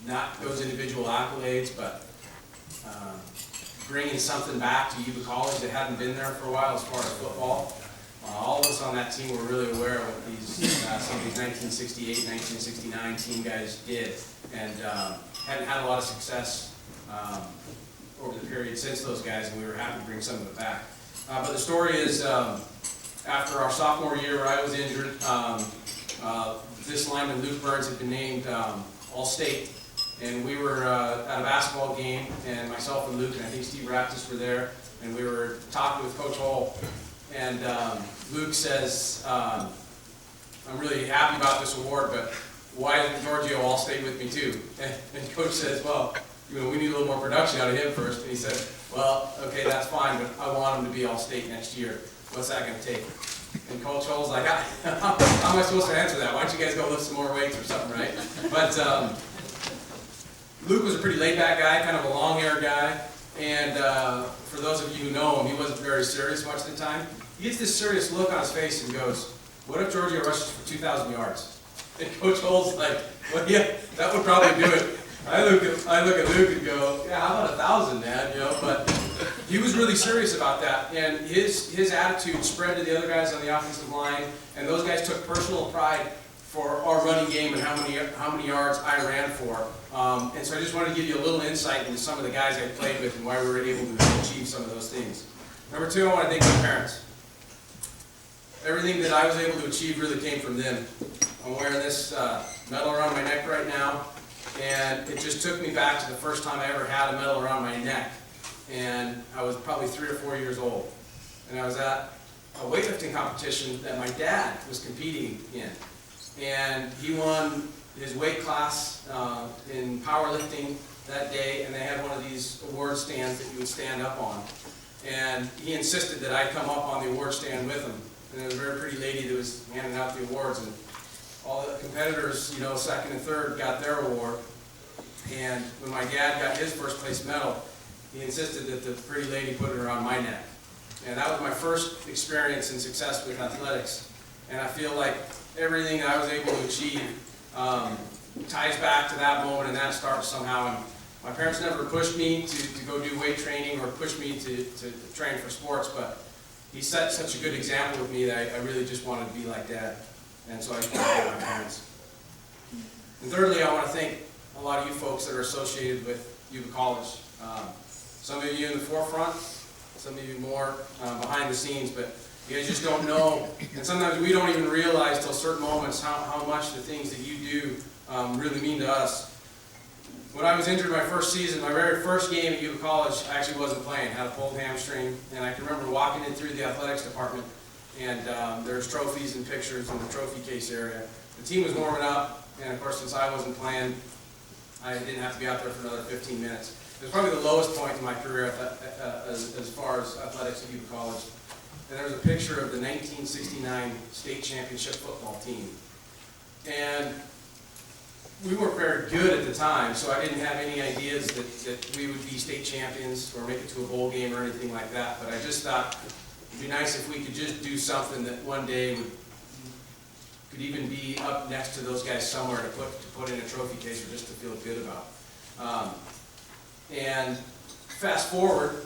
not those individual accolades, but bringing something back to Yuba College that hadn't been there for a while as far as football. All of us on that team were really aware of what some of these 1968, 1969 team guys did, and hadn't had a lot of success over the period since those guys, and we were happy to bring some of it back. But the story is, after our sophomore year where I was injured, this lineman, Luke Burns, had been named All-State. And we were at a basketball game, and myself and Luke, and I think Steve Raptis were there, and we were talking with Coach Hull. And Luke says, I'm really happy about this award, but why isn't Giorgio All-State with me too? And Coach says, well, you know, we need a little more production out of him first. And he said, well, okay, that's fine, but I want him to be All-State next year. What's that going to take? And Coach Hull's like, how am I supposed to answer that? Why don't you guys go lift some more weights or something, right? But Luke was a pretty laid-back guy, kind of a long-haired guy. And for those of you who know him, he wasn't very serious much of the time. He gets this serious look on his face and goes, "What if Georgia rushes for 2,000 yards?" And Coach Hull's like, "Well, yeah, that would probably do it." I look at Luke and go, "Yeah, how about 1,000, man?" You know, but he was really serious about that, and his attitude spread to the other guys on the offensive line, and those guys took personal pride for our running game and how many yards I ran for. And so I just wanted to give you a little insight into some of the guys I played with and why we were able to achieve some of those things. Number two, I want to thank my parents. Everything that I was able to achieve really came from them. I'm wearing this medal around my neck right now, and it just took me back to the first time I ever had a medal around my neck. And I was probably 3 or 4 years old. And I was at a weightlifting competition that my dad was competing in. And he won his weight class in powerlifting that day, and they had one of these award stands that you would stand up on. And he insisted that I come up on the award stand with him. And there was a very pretty lady that was handing out the awards, and all the competitors, you know, second and third, got their award. And when my dad got his first place medal, he insisted that the pretty lady put it around my neck. And that was my first experience and success with athletics. And I feel like everything that I was able to achieve ties back to that moment and that start somehow. And my parents never pushed me to go do weight training or push me to train for sports, but he set such a good example with me that I really just wanted to be like Dad. And so I just want to thank my parents. And thirdly, I want to thank a lot of you folks that are associated with Yuba College. Some of you in the forefront, some of you more behind the scenes, but you guys just don't know, and sometimes we don't even realize till certain moments how much the things that you do really mean to us. When I was injured my first season, my very first game at Yuba College, I actually wasn't playing, had a pulled hamstring, and I can remember walking in through the athletics department, and there's trophies and pictures in the trophy case area. The team was warming up, and of course, since I wasn't playing, I didn't have to be out there for another 15 minutes. It was probably the lowest point in my career as far as athletics at Yuba College. And there was a picture of the 1969 state championship football team. And we weren't very good at the time, so I didn't have any ideas that we would be state champions or make it to a bowl game or anything like that. But I just thought it'd be nice if we could just do something that one day could even be up next to those guys somewhere to put in a trophy case or just to feel good about. And fast forward,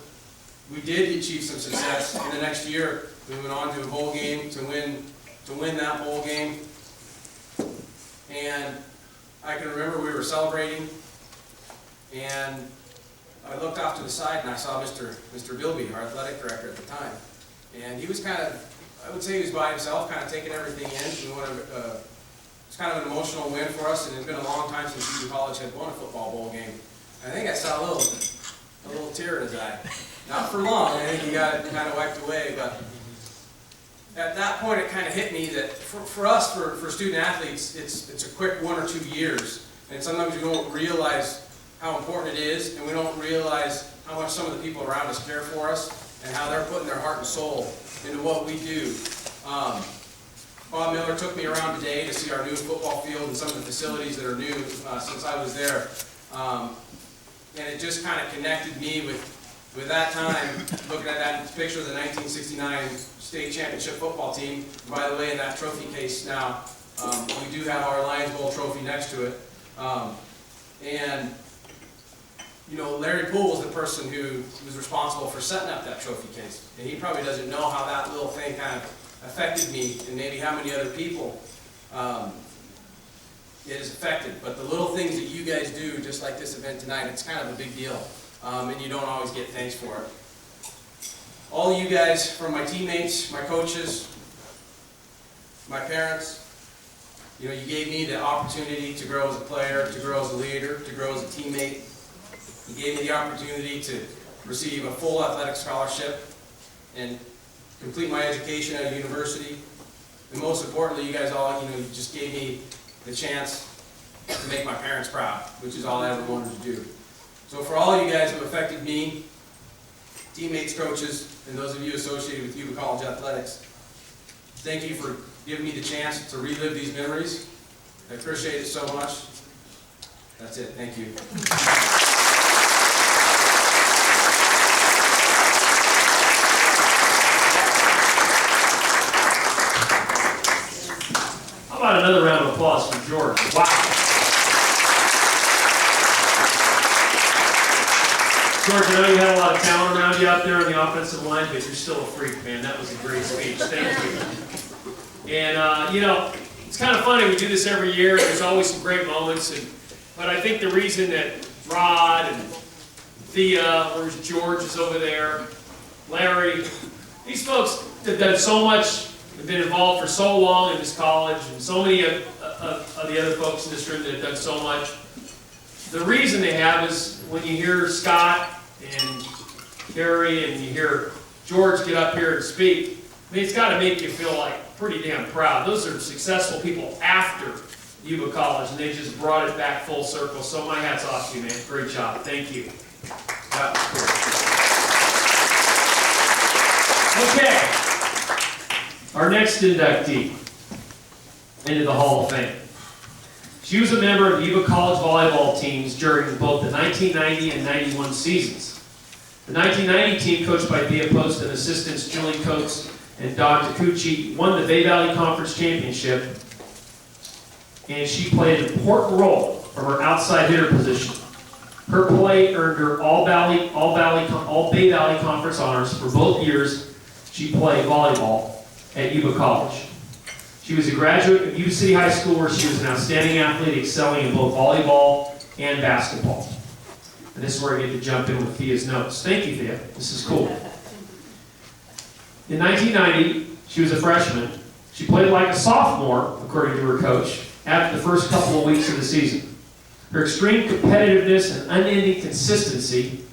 we did achieve some success. In the next year, we went on to a bowl game to win that bowl game. And I can remember we were celebrating, and I looked off to the side and I saw Mr. Bilby, our athletic director at the time. And he was kind of, I would say he was by himself, kind of taking everything in. It's kind of an emotional win for us, and it's been a long time since Yuba College had won a football bowl game. I think I saw a little tear in his eye. Not for long, I think he got it kind of wiped away, but at that point it kind of hit me that for us, for student athletes, it's a quick 1 or 2 years, and sometimes we don't realize how important it is, and we don't realize how much some of the people around us care for us, and how they're putting their heart and soul into what we do. Bob Miller took me around today to see our new football field and some of the facilities that are new since I was there. And it just kind of connected me with that time, looking at that picture of the 1969 state championship football team. And by the way, in that trophy case now, we do have our Lions Bowl trophy next to it. And you know, Larry Poole was the person who was responsible for setting up that trophy case. And he probably doesn't know how that little thing kind of affected me and maybe how many other people it has affected. But the little things that you guys do, just like this event tonight, it's kind of a big deal. And you don't always get thanks for it. All of you guys, from my teammates, my coaches, my parents, you know, you gave me the opportunity to grow as a player, to grow as a leader, to grow as a teammate. You gave me the opportunity to receive a full athletic scholarship and complete my education at a university. And most importantly, you guys all, you know, you just gave me the chance to make my parents proud, which is all I ever wanted to do. So for all you guys who affected me, teammates, coaches, and those of you associated with Yuba College Athletics, thank you for giving me the chance to relive these memories. I appreciate it so much. That's it. Thank you. applause for George. Wow. George, I know you had a lot of talent around you out there on the offensive line, but you're still a freak, man. That was a great speech. Thank you. And, you know, it's kind of funny. We do this every year. There's always some great moments. But I think the reason that Rod and Thea, where's George is over there, Larry, these folks have done so much, have been involved for so long in this college, and so many of the other folks in this room that have done so much. The reason they have is when you hear Scott and Carrie and you hear George get up here and speak, I mean, it's got to make you feel like pretty damn proud. Those are successful people after Yuba College, and they just brought it back full circle. So my hat's off to you, man. Great job. Thank you. That was cool. Okay. Our next inductee into the Hall of Fame. She was a member of the Yuba College volleyball teams during both the 1990 and 91 seasons. The 1990 team, coached by Thea Post and assistants Julie Coates and Don Takuchi, won the Bay Valley Conference Championship, and she played an important role from her outside hitter position. Her play earned her all Bay Valley Conference honors for both years she played volleyball at Yuba College. She was a graduate of Yuba City High School, where she was an outstanding athlete, excelling in both volleyball and basketball. And this is where I get to jump in with Thea's notes. Thank you, Thea. This is cool. In 1990, she was a freshman. She played like a sophomore, according to her coach, after the first couple of weeks of the season. Her extreme competitiveness and unending consistency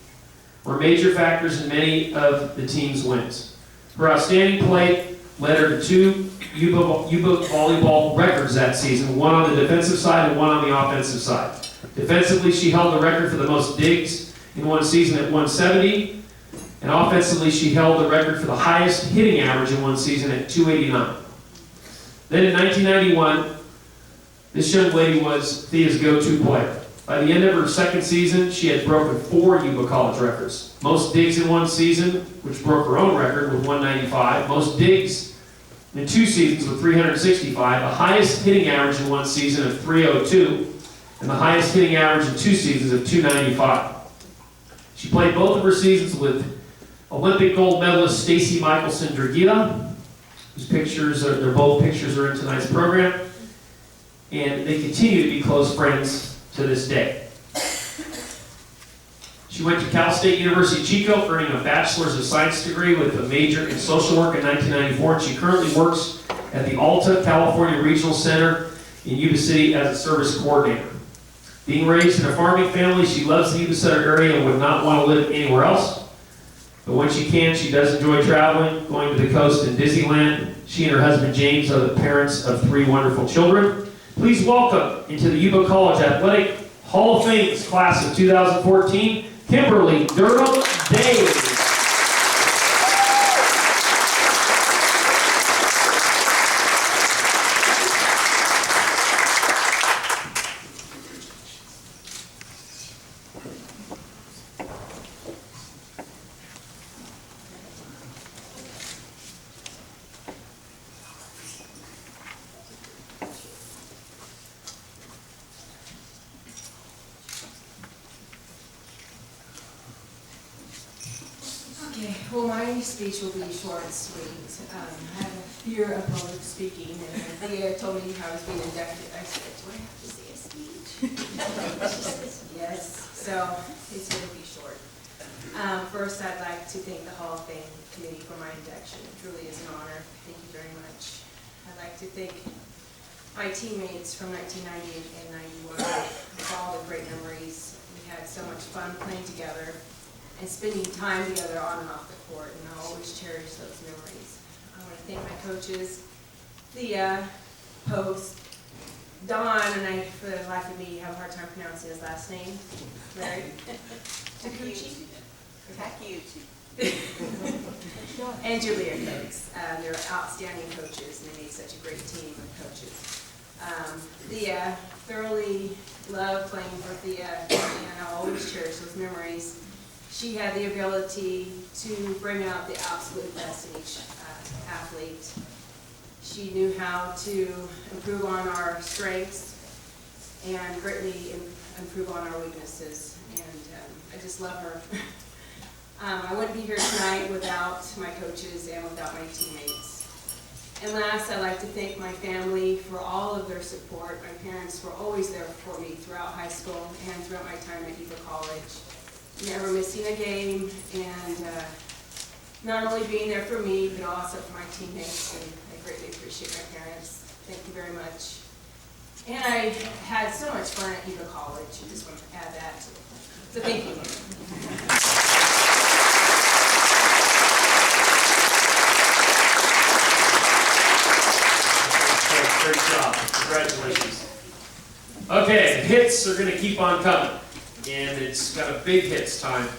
were major factors in many of the team's wins. Her outstanding play led her to 2 Yuba volleyball records that season, one on the defensive side and one on the offensive side. Defensively, she held the record for the most digs in one season at 170, and offensively, she held the record for the highest hitting average in one season at 289. Then in 1991, this young lady was Thea's go-to player. By the end of her second season, she had broken 4 Yuba College records. Most digs in one season, which broke her own record with 195. Most digs in 2 seasons with 365. The highest hitting average in one season of 302. And the highest hitting average in 2 seasons of 295. She played both of her seasons with Olympic gold medalist Stacy Michelson Dragila, whose both pictures are in tonight's program. And they continue to be close friends to this day. She went to Cal State University Chico, earning a Bachelor's of Science degree with a major in social work in 1994, and she currently works at the Alta California Regional Center in Yuba City as a service coordinator. Being raised in a farming family, she loves the Yuba Center area and would not want to live anywhere else. But when she can, she does enjoy traveling, going to the coast and Disneyland. She and her husband James are the parents of 3 wonderful children. Please welcome into the Yuba College Athletic Hall of Fame class of 2014, Kimberly Durham Days. Okay, well, my speech will be short and sweet. I have a fear of public speaking, and Thea told me I was being inducted. I said, do I have to say a speech? She says, yes, so it's going to be short. First, I'd like to thank the Hall of Fame Committee for my induction. It truly is an honor. Thank you very much. I'd like to thank my teammates from 1990 and 91 for all the great memories. We had so much fun playing together and spending time together on and off the court, and I'll always cherish those memories. I want to thank my coaches, Thea, Post, Don, and for the life of me, have a hard time pronouncing his last name. Larry? Takuchi? Takuchi. And Julia Coates. They're outstanding coaches, and they made such a great team of coaches. Thea, thoroughly loved playing for Thea, and I'll always cherish those memories. She had the ability to bring out the absolute best in each athlete. She knew how to improve on our strengths and greatly improve on our weaknesses. And I just love her. I wouldn't be here tonight without my coaches and without my teammates. And last, I'd like to thank my family for all of their support. My parents were always there for me throughout high school and throughout my time at Yuba College. Never missing a game, and not only being there for me, but also for my teammates, and I greatly appreciate my parents. Thank you very much. And I had so much fun at Yuba College. I just want to add that. So thank you. Great job. Congratulations. Okay, hits are going to keep on coming. And it's got a big hits time.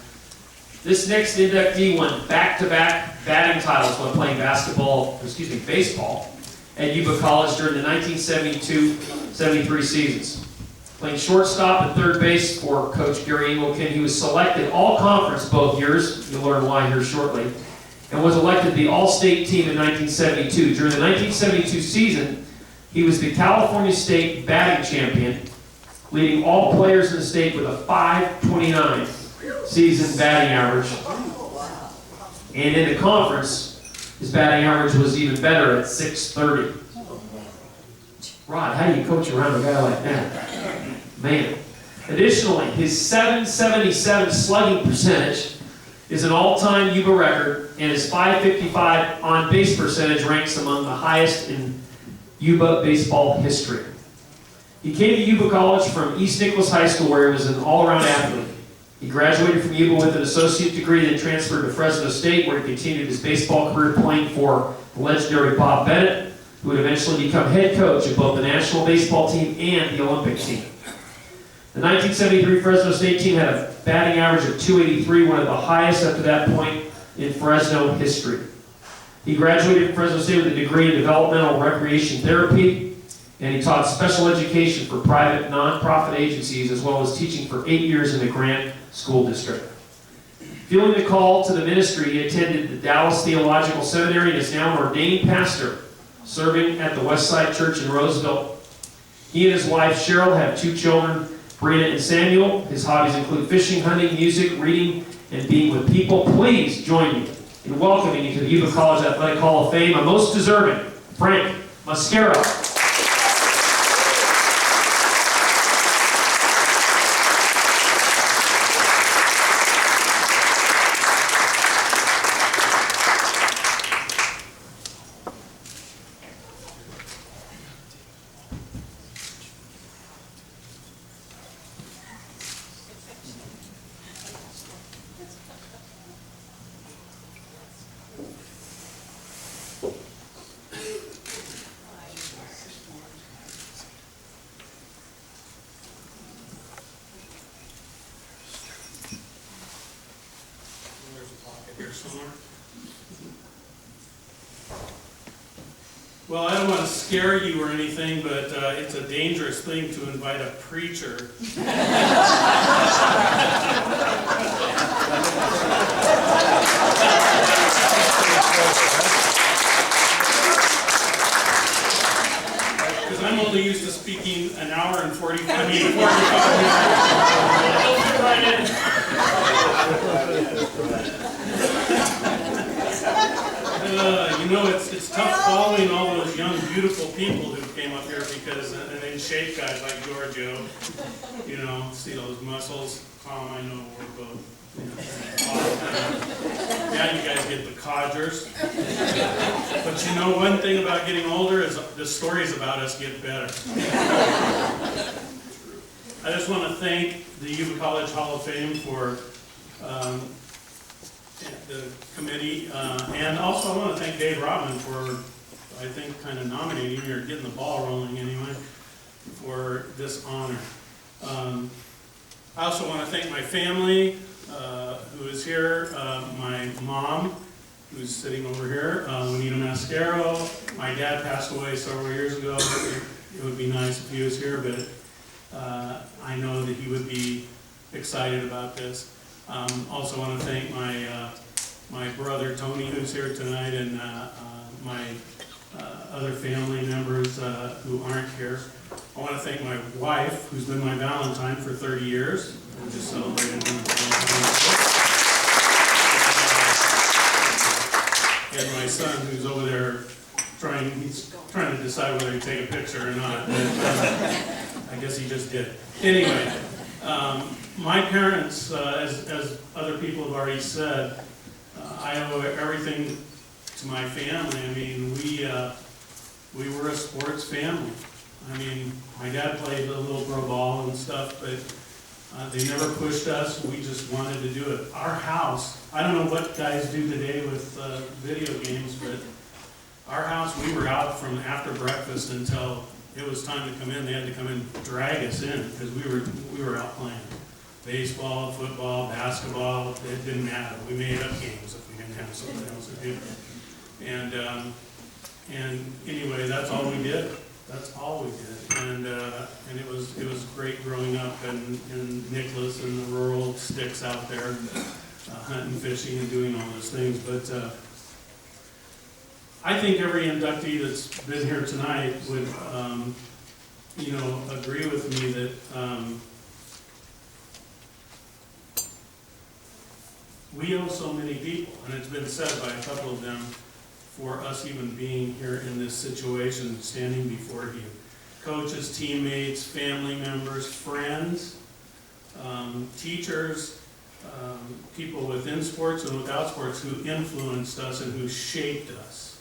This next inductee won back-to-back batting titles while playing baseball at Yuba College during the 1972-73 seasons. Playing shortstop and third base for Coach Gary Engelken, he was selected all-conference both years. You'll learn why here shortly. And was elected the All-State team in 1972. During the 1972 season, he was the California State batting champion, leading all players in the state with a .529 season batting average. And in the conference, his batting average was even better at .630. Rod, how do you coach around a guy like that? Man. Additionally, his .777 slugging percentage is an all-time Yuba record, and his .555 on-base percentage ranks among the highest in Yuba baseball history. He came to Yuba College from East Nicholas High School, where he was an all-around athlete. He graduated from Yuba with an associate degree, then transferred to Fresno State, where he continued his baseball career playing for the legendary Bob Bennett, who would eventually become head coach of both the national baseball team and the Olympic team. The 1973 Fresno State team had a batting average of .283, one of the highest up to that point in Fresno history. He graduated from Fresno State with a degree in developmental recreation therapy, and he taught special education for private nonprofit agencies, as well as teaching for 8 years in the Grant School District. Feeling the call to the ministry, he attended the Dallas Theological Seminary and is now an ordained pastor, serving at the Westside Church in Roseville. He and his wife, Cheryl, have 2 children, Brina and Samuel. His hobbies include fishing, hunting, music, reading, and being with people. Please join me in welcoming you to the Yuba College Athletic Hall of Fame, a most deserving Frank Mascaro. Well, I don't want to scare you or anything, but it's a dangerous thing to invite a preacher. Because I'm only used to speaking an hour and 45 minutes. You know, it's tough following all those young, beautiful people who came up here because, and in shape guys like Giorgio, you know, see those muscles. Tom, I know we're both, you know, yeah, you guys get the codgers. But you know, one thing about getting older is the stories about us get better. I just want to thank the Yuba College Hall of Fame for the committee, and also I want to thank Dave Rodman for, I think, kind of nominating me or getting the ball rolling anyway for this honor. I also want to thank my family who is here, my mom, who's sitting over here, Juanita Mascaro. My dad passed away several years ago. It would be nice if he was here, but I know that he would be excited about this. Also want to thank my brother Tony, who's here tonight, and my other family members who aren't here. I want to thank my wife, who's been my Valentine for 30 years. We just celebrated her. And my son, who's over there he's trying to decide whether to take a picture or not. I guess he just did. Anyway, my parents, as other people have already said, I owe everything to my family. I mean, we were a sports family. I mean, my dad played a little pro ball and stuff, but they never pushed us. We just wanted to do it. Our house, I don't know what guys do today with video games, but our house, we were out from after breakfast until it was time to come in. They had to come and drag us in because we were out playing baseball, football, basketball. It didn't matter. We made up games if we didn't have something else to do. And anyway, that's all we did. That's all we did. And it was great growing up in Nicholas and the rural sticks out there, hunting, fishing, and doing all those things. But I think every inductee that's been here tonight would, agree with me that we owe so many people, and it's been said by a couple of them, for us even being here in this situation, standing before you. Coaches, teammates, family members, friends, teachers, people within sports and without sports who influenced us and who shaped us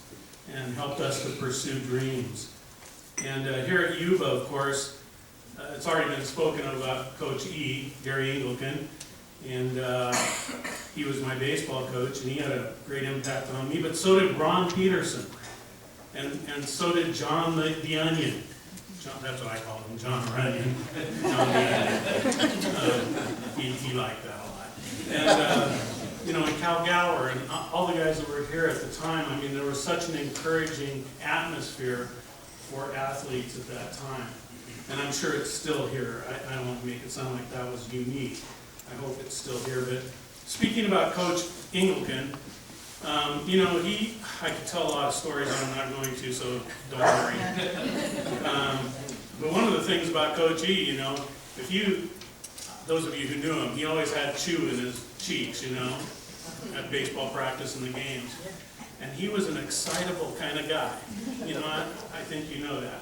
and helped us to pursue dreams. And here at Yuba, of course, it's already been spoken of about Coach E, Gary Engelken, and he was my baseball coach, and he had a great impact on me, but so did Ron Peterson, and so did John the Onion. John, that's what I call him, John Runyon. John the Onion. He liked that a lot. And, and Cal Gower and all the guys that were here at the time, I mean, there was such an encouraging atmosphere for athletes at that time. And I'm sure it's still here. I don't want to make it sound like that was unique. I hope it's still here. But speaking about Coach Engelken, I could tell a lot of stories, and I'm not going to, so don't worry. But one of the things about Coach E, those of you who knew him, he always had chew in his cheeks, at baseball practice and the games. And he was an excitable kind of guy. I think you know that.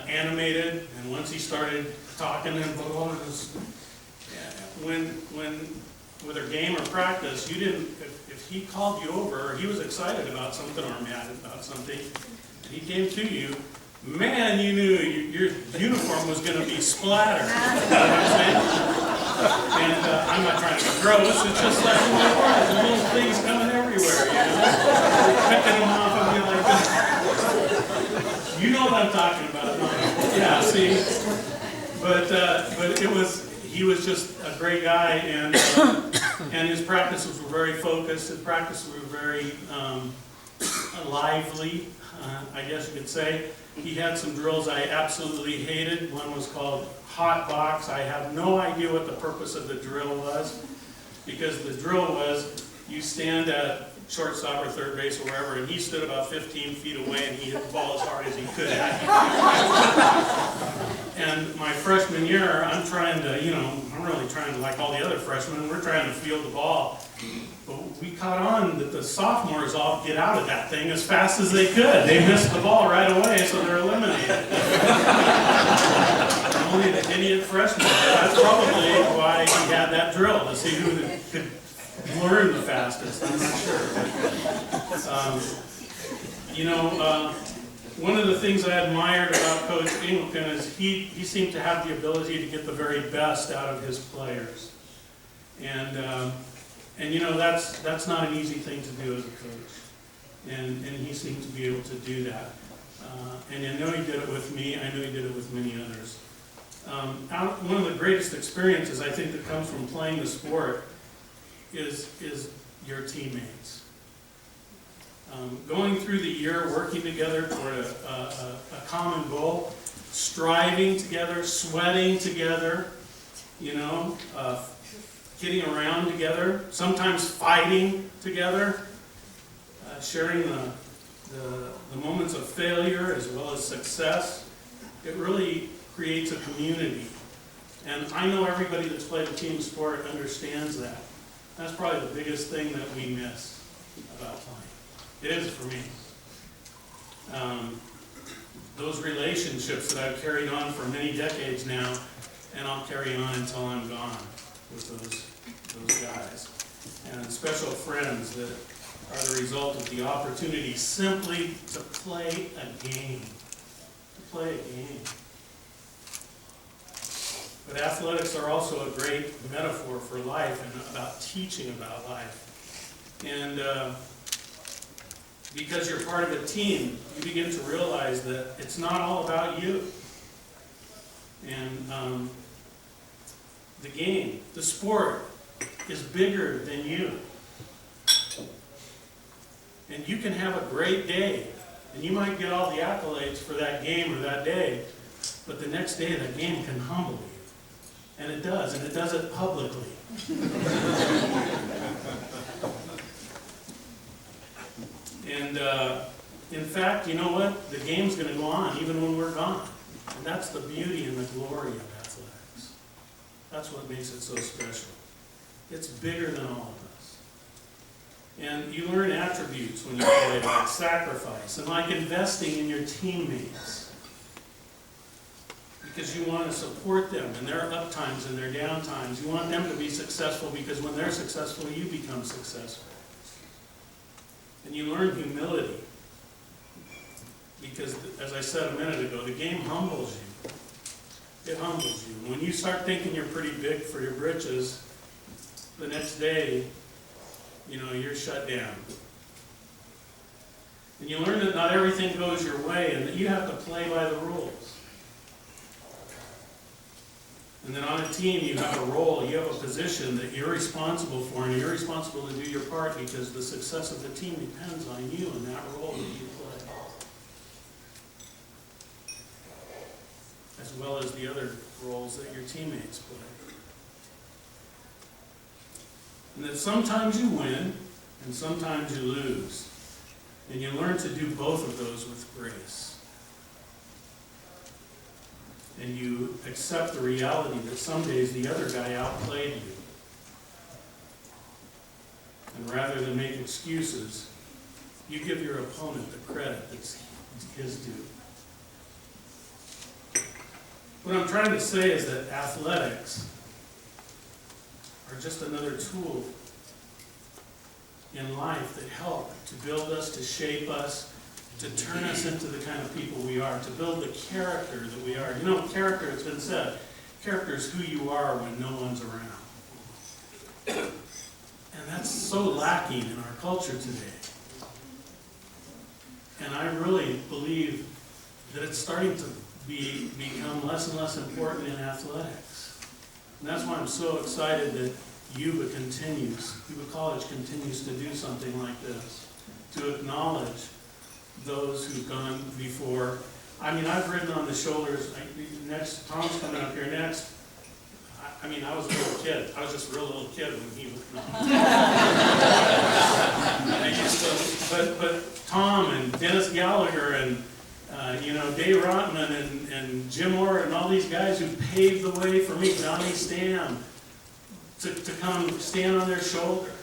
Animated, and once he started talking and blah, blah, blah, whether game or practice, you didn't, if he called you over, or he was excited about something or mad about something, and he came to you, man, you knew your uniform was going to be splattered. You know what I'm saying? And I'm not trying to be gross, it's just like, the little things coming everywhere, picking them off of you like this. You know what I'm talking about, don't you? Yeah, see? But he was just a great guy, and his practices were very focused. His practices were very lively, I guess you could say. He had some drills I absolutely hated. One was called Hot Box. I have no idea what the purpose of the drill was, because the drill was you stand at shortstop or third base or wherever, and he stood about 15 feet away, and he hit the ball as hard as he could at you. And my freshman year, I'm really trying to, like all the other freshmen, we're trying to field the ball. But we caught on that the sophomores all get out of that thing as fast as they could. They missed the ball right away, so they're eliminated. Only the idiot freshmen. That's probably why he had that drill, to see who could learn the fastest. I'm not sure. One of the things I admired about Coach Engelken is he seemed to have the ability to get the very best out of his players. And that's not an easy thing to do as a coach. And he seemed to be able to do that. And I know he did it with me. I know he did it with many others. One of the greatest experiences I think that comes from playing the sport is your teammates. Going through the year, working together toward a common goal, striving together, sweating together, getting around together, sometimes fighting together, sharing the moments of failure as well as success, it really creates a community. And I know everybody that's played a team sport understands that. That's probably the biggest thing that we miss about playing. It is for me. Those relationships that I've carried on for many decades now, and I'll carry on until I'm gone with those guys. And special friends that are the result of the opportunity simply to play a game. To play a game. But athletics are also a great metaphor for life and about teaching about life. And because you're part of a team, you begin to realize that it's not all about you. And the game, the sport, is bigger than you. And you can have a great day, and you might get all the accolades for that game or that day, but the next day that game can humble you. And it does it publicly. And in fact, you know what? The game's going to go on even when we're gone. And that's the beauty and the glory of athletics. That's what makes it so special. It's bigger than all of us. And you learn attributes when you play, like sacrifice and like investing in your teammates. Because you want to support them in their up times and their down times. You want them to be successful because when they're successful, you become successful. And you learn humility. Because, as I said a minute ago, the game humbles you. It humbles you. When you start thinking you're pretty big for your britches, the next day, you're shut down. And you learn that not everything goes your way and that you have to play by the rules. And then on a team, you have a role, you have a position that you're responsible for, and you're responsible to do your part because the success of the team depends on you and that role that you play. As well as the other roles that your teammates play. And that sometimes you win, and sometimes you lose. And you learn to do both of those with grace. And you accept the reality that some days the other guy outplayed you. And rather than make excuses, you give your opponent the credit that's his due. What I'm trying to say is that athletics are just another tool in life that help to build us, to shape us, to turn us into the kind of people we are, to build the character that we are. Character, it's been said, character is who you are when no one's around. And that's so lacking in our culture today. And I really believe that it's starting to become less and less important in athletics. And that's why I'm so excited that Yuba College continues to do something like this, to acknowledge those who've gone before. I've ridden on the shoulders. Tom's coming up here next. I was a little kid. I was just a real little kid when he was. No. But Tom and Dennis Gallagher and Dave Rotman and Jim Orr and all these guys who paved the way for me, Johnny Stam, to come stand on their shoulders.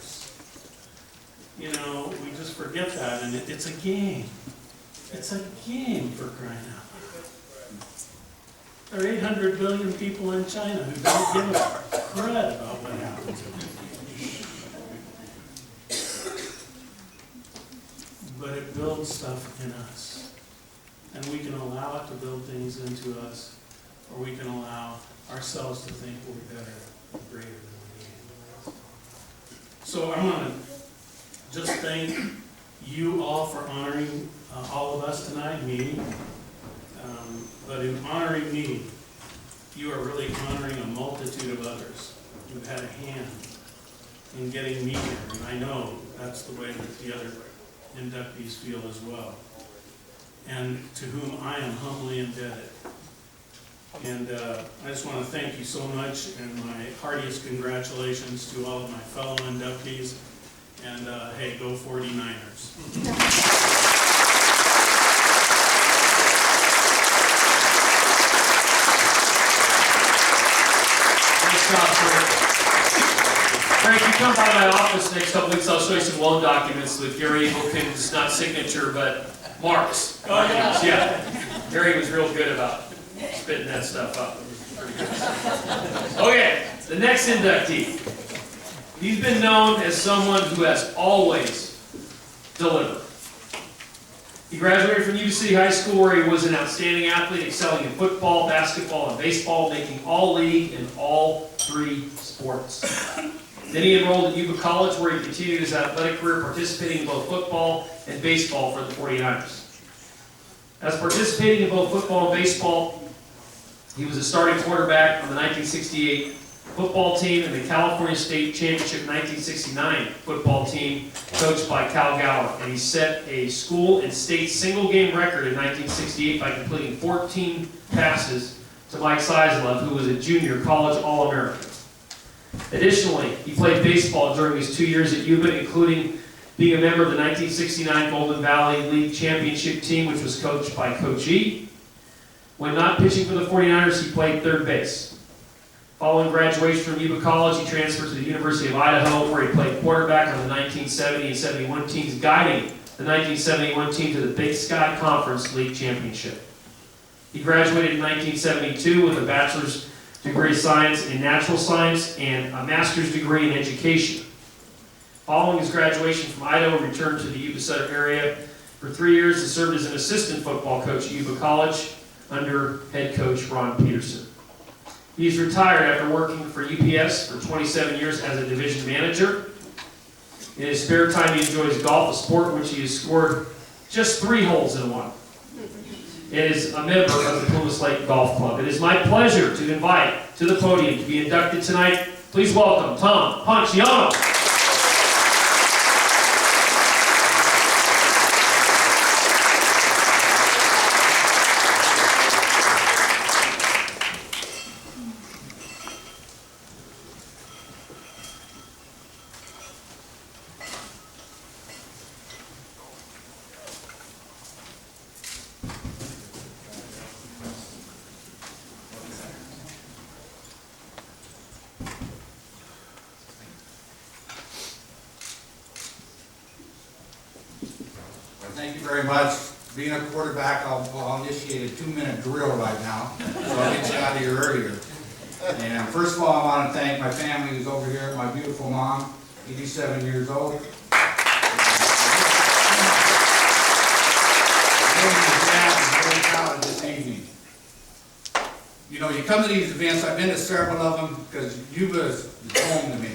We just forget that, and it's a game. It's a game, for crying out loud. There are 800 billion people in China who don't give a crud about what happens to them. But it builds stuff in us. And we can allow it to build things into us, or we can allow ourselves to think we're better, greater than we are. So I want to just thank you all for honoring all of us tonight, me. But in honoring me, you are really honoring a multitude of others who've had a hand in getting me here. And I know that's the way that the other inductees feel as well. And to whom I am humbly indebted. And I just want to thank you so much, and my heartiest congratulations to all of my fellow inductees. And hey, go 49ers. job, Frank. Frank, you come by my office next couple weeks, I'll show you some loan documents with Gary Eagleton's, not signature, but marks. Oh, yeah. Gary was real good about spitting that stuff up. It was pretty good. Okay, the next inductee. He's been known as someone who has always delivered. He graduated from Yuba City High School, where he was an outstanding athlete, excelling in football, basketball, and baseball, making all-league in all 3 sports. Then he enrolled at Yuba College, where he continued his athletic career, participating in both football and baseball for the 49ers. As participating in both football and baseball, he was a starting quarterback on the 1968 football team and the California State Championship 1969 football team, coached by Cal Gower. And he set a school and state single-game record in 1968 by completing 14 passes to Mike Sizlove, who was a junior college All-American. Additionally, he played baseball during his 2 years at Yuba, including being a member of the 1969 Golden Valley League Championship team, which was coached by Coach E. When not pitching for the 49ers, he played third base. Following graduation from Yuba College, he transferred to the University of Idaho, where he played quarterback on the 1970 and 71 teams, guiding the 1971 team to the Big Sky Conference League Championship. He graduated in 1972 with a bachelor's degree in science in natural science and a master's degree in education. Following his graduation from Idaho, he returned to the Yuba Sutter area for 3 years and served as an assistant football coach at Yuba College under head coach Ron Peterson. He is retired after working for UPS for 27 years as a division manager. In his spare time, he enjoys golf, a sport which he has scored just 3 holes in one. And is a member of the Plumas Lake Golf Club. It is my pleasure to invite to the podium to be inducted tonight. Please welcome Tom Ponciano. Thank you very much. Being a quarterback, I'll initiate a 2-minute drill right now, so I'll get you out of here earlier. And first of all, I want to thank my family who's over here, my beautiful mom, 87 years old. And dad is very proud of this evening. You know, you come to these events, I've been to several of them, because Yuba is home to me.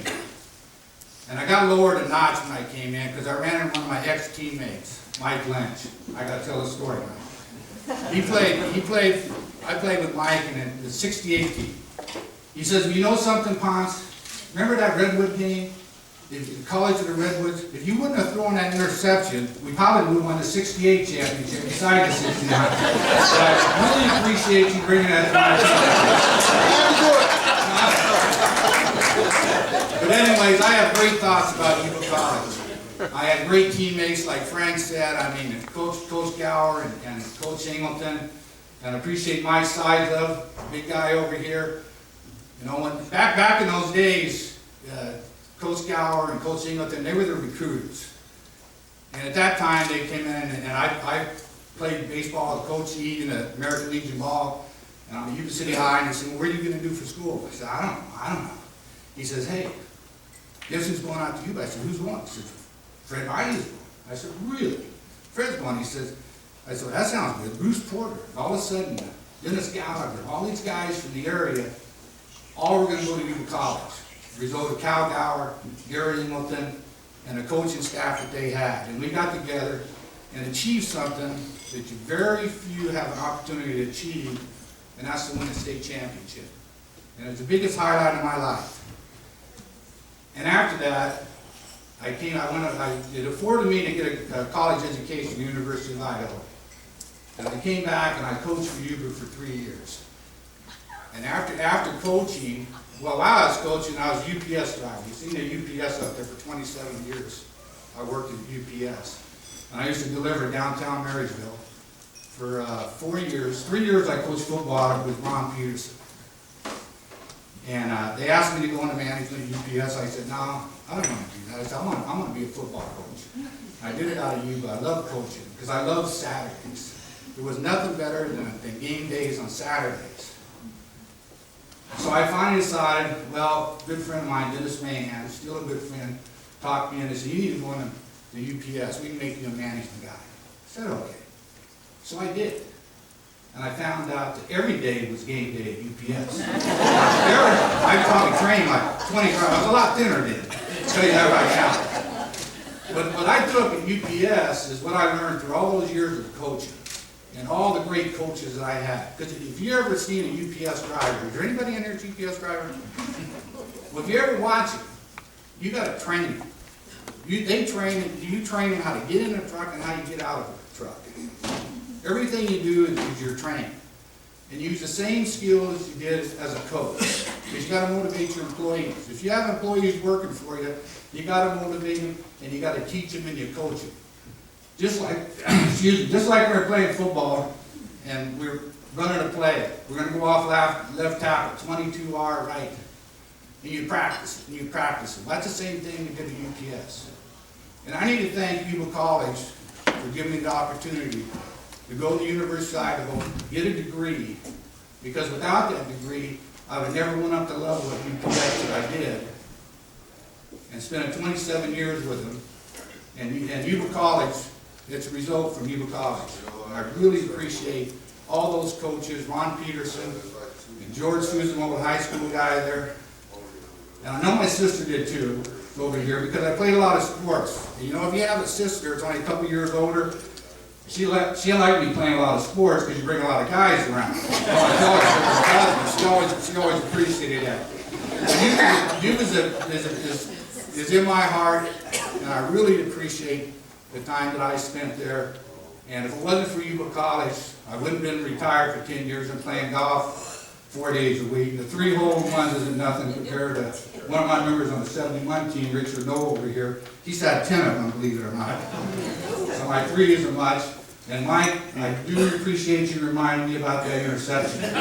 And I got lowered a notch when I came in, because I ran into one of my ex-teammates, Mike Lynch. I got to tell the story now. I played with Mike in the 68 team. He says, well, you know something, Ponce? Remember that Redwood game? The College of the Redwoods? If you wouldn't have thrown that interception, we probably would have won the 68 championship beside the 69. So I really appreciate you bringing that to my team. But anyways, I have great thoughts about Yuba College. I had great teammates, like Frank said. I mean, Coach Gower and Coach Ingleton, and I appreciate Mike Sizlove, big guy over here. You know, when back in those days, Coach Gower and Coach Ingleton, they were the recruiters. And at that time, they came in, and I played baseball with Coach E in the American Legion Ball, and I'm at Yuba City High, and he said, well, what are you going to do for school? I said, I don't know. He says, hey, guess who's going out to Yuba? I said, who's going? He said, Fred Riley's going. I said, really? Fred's going. He says, I said, well, that sounds good. Bruce Porter. All of a sudden, Dennis Gallagher, all these guys from the area, all were going to go to Yuba College. The result of Cal Gower, Gary Ingleton, and the coaching staff that they had. And we got together and achieved something that very few have an opportunity to achieve, and that's to win a state championship. And it's the biggest highlight of my life. And after that, it afforded me to get a college education at the University of Idaho. And I came back and I coached for Yuba for 3 years. And after coaching, well, while I was coaching, I was a UPS driver. You've seen the UPS up there for 27 years. I worked at UPS. And I used to deliver downtown Marysville for 4 years. 3 years I coached football with Ron Peterson. And they asked me to go into management at UPS. I said, no, I don't want to do that. I said, I want to be a football coach. I did it out of Yuba. I love coaching because I love Saturdays. There was nothing better than game days on Saturdays. So I finally decided, well, a good friend of mine, Dennis Mahan, still a good friend, talked me in and said, you need to go into the UPS. We can make you a management guy. I said, okay. So I did. And I found out that every day was game day at UPS. I probably trained like 20 times. I was a lot thinner then. I'll tell you that right now. But what I took at UPS is what I learned through all those years of coaching and all the great coaches that I had. Because if you ever seen a UPS driver, is there anybody in there that's a UPS driver? Well, if you ever watch it, you got to train them. You train them how to get in a truck and how you get out of a truck. Everything you do is your training. And use the same skills you did as a coach. Because you got to motivate your employees. If you have employees working for you, you got to motivate them and you got to teach them and you coach them. Just like, just like we're playing football and we're running a play. We're going to go off left tackle, 22-yard right. And you practice it, and you practice it. That's the same thing we did at UPS. And I need to thank Yuba College for giving me the opportunity to go to the University of Idaho, get a degree, because without that degree, I would never went up to the level of UPS that I did, and spent 27 years with them. And Yuba College, it's a result from Yuba College. And I really appreciate all those coaches, Ron Peterson, and George Susan, old high school guy there. And I know my sister did too, over here, because I played a lot of sports. And you know, if you have a sister that's only a couple years older, she liked me playing a lot of sports because you bring a lot of guys around. She always appreciated that. Yuba is in my heart, and I really appreciate the time that I spent there. And if it wasn't for Yuba College, I wouldn't have been retired for 10 years and playing golf 4 days a week. The 3 hole ones isn't nothing compared to one of my members on the 71 team, Richard Noel over here. He's had 10 of them, believe it or not. So my 3 isn't much. And Mike, I do appreciate you reminding me about that interception. So to the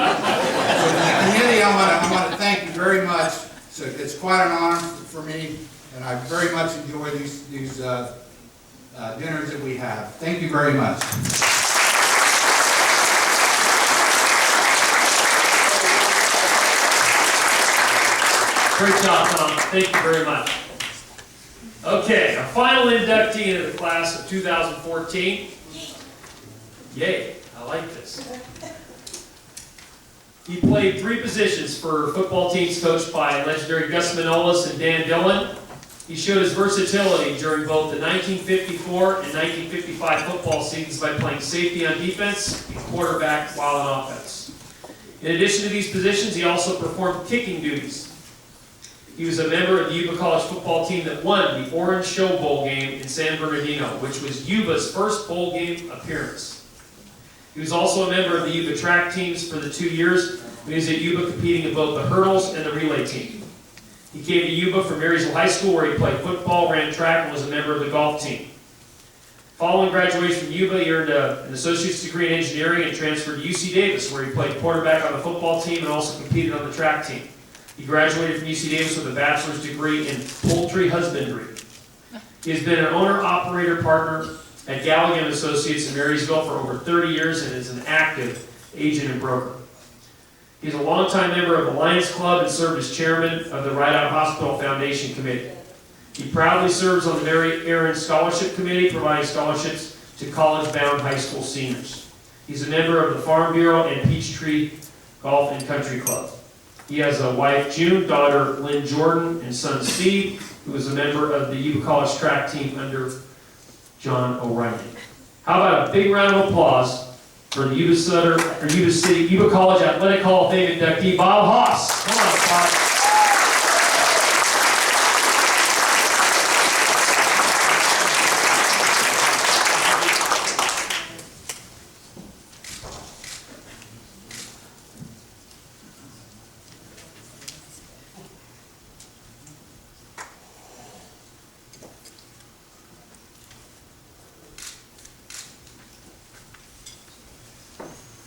committee, I want to thank you very much. So it's quite an honor for me, and I very much enjoy these dinners that we have. Thank you very much. Great job, Tom. Thank you very much. Okay, our final inductee into the class of 2014. Yay, I like this. He played 3 positions for football teams coached by legendary Gus Manolis and Dan Dillon. He showed his versatility during both the 1954 and 1955 football seasons by playing safety on defense and quarterback while on offense. In addition to these positions, he also performed kicking duties. He was a member of the Yuba College football team that won the Orange Show Bowl game in San Bernardino, which was Yuba's first bowl game appearance. He was also a member of the Yuba track teams for the 2 years when he was at Yuba competing in both the hurdles and the relay team. He came to Yuba from Marysville High School where he played football, ran track, and was a member of the golf team. Following graduation from Yuba, he earned an associate's degree in engineering and transferred to UC Davis where he played quarterback on the football team and also competed on the track team. He graduated from UC Davis with a bachelor's degree in poultry husbandry. He has been an owner-operator partner at Galligan Associates in Marysville for over 30 years and is an active agent and broker. He is a longtime member of the Lions Club and served as chairman of the Rideout Hospital Foundation Committee. He proudly serves on the Mary Aaron Scholarship Committee, providing scholarships to college-bound high school seniors. He's a member of the Farm Bureau and Peachtree Golf and Country Club. He has a wife, June, daughter, Lynn Jordan, and son, Steve, who is a member of the Yuba College track team under John O'Reilly. How about a big round of applause for the Yuba City Yuba College Athletic Hall of Fame inductee, Bob Haas. Come on, Bob.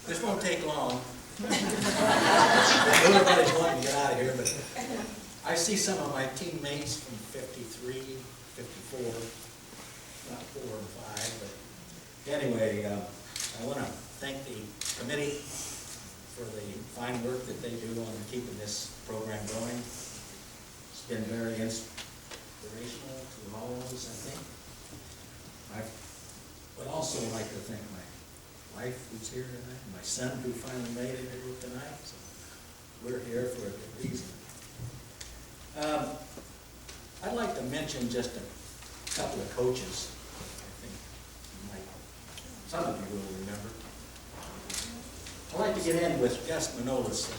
This won't take long. I know everybody's wanting to get out of here, but I see some of my teammates from 53, 54, not 4 and 5, but anyway, I want to thank the committee for the fine work that they do on keeping this program going. It's been very inspirational to all of us, I think. I would also like to thank my wife who's here tonight, and my son who finally made it here tonight. So we're here for a good reason. I'd like to mention just a couple of coaches. I think you might, some of you will remember. I'd like to get in with Gus Manolis.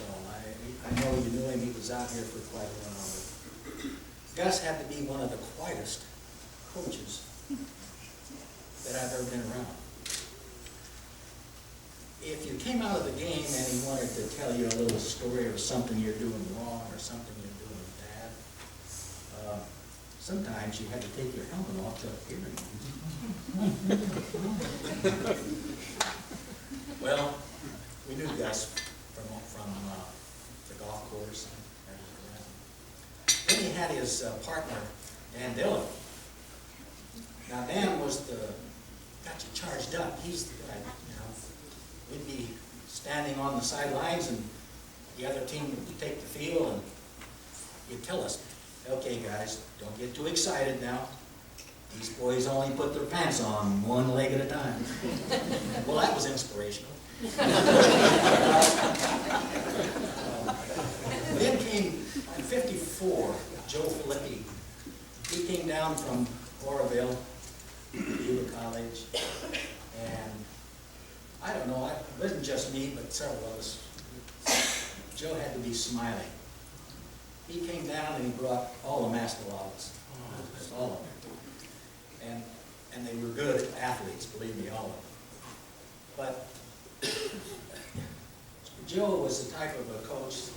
I know you knew him, he was out here for quite a while. But Gus had to be one of the quietest coaches that I've ever been around. If you came out of the game and he wanted to tell you a little story or something you're doing wrong or something you're doing bad, sometimes you had to take your helmet off to hear him. Well, we knew Gus from the golf course. Then he had his partner, Dan Dillon. Now Dan was got you charged up. He's the guy, you know. We'd be standing on the sidelines and the other team would take the field and he'd tell us, okay guys, don't get too excited now. These boys only put their pants on one leg at a time. Well, that was inspirational. Then came, in 54, Joe Filippi. He came down from Oroville, Yuba College, and I don't know, it wasn't just me, but several of us. Joe had to be smiling. He came down and he brought all the master laws, just all of them. And they were good athletes, believe me, all of them. But Joe was the type of a coach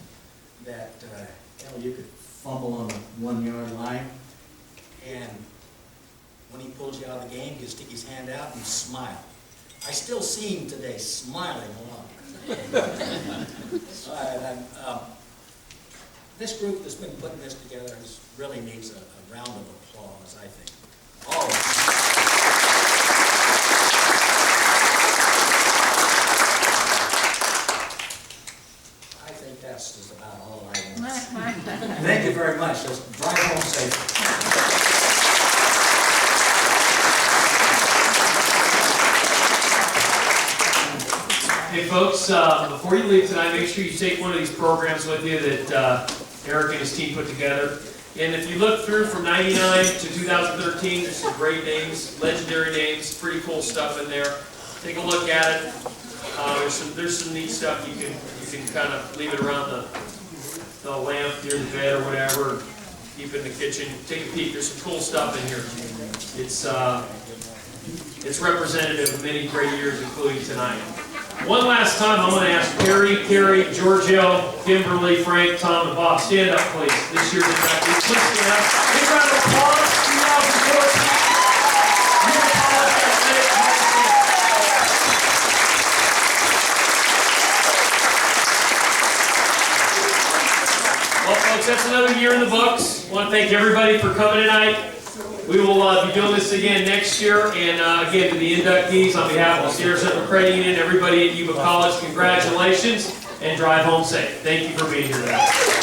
that you could fumble on the 1 yard line, and when he pulled you out of the game, he'd stick his hand out and smile. I still see him today smiling along. This group that's been putting this together really needs a round of applause, I think. All of us. I think that's just about all I want to say. Thank you very much. Just drive home safely. Hey folks, before you leave tonight, make sure you take one of these programs with you that Eric and his team put together. And if you look through from 99 to 2013, there's some great names, legendary names, pretty cool stuff in there. Take a look at it. There's some neat stuff you can kind of leave it around the lamp near the bed or whatever. Keep it in the kitchen. Take a peek. There's some cool stuff in here. It's representative of many great years, including tonight. One last time, I'm going to ask Carrie, Giorgio, Kimberly, Frank, Tom, and Bob, stand up, please. This year's inductees, please stand up. Big round of applause, 2014. Well, folks, that's another year in the books. I want to thank everybody for coming tonight. We will be doing this again next year, and again, to the inductees, on behalf of the Sierra Central Credit Union, everybody at Yuba College, congratulations, and drive home safe. Thank you for being here tonight.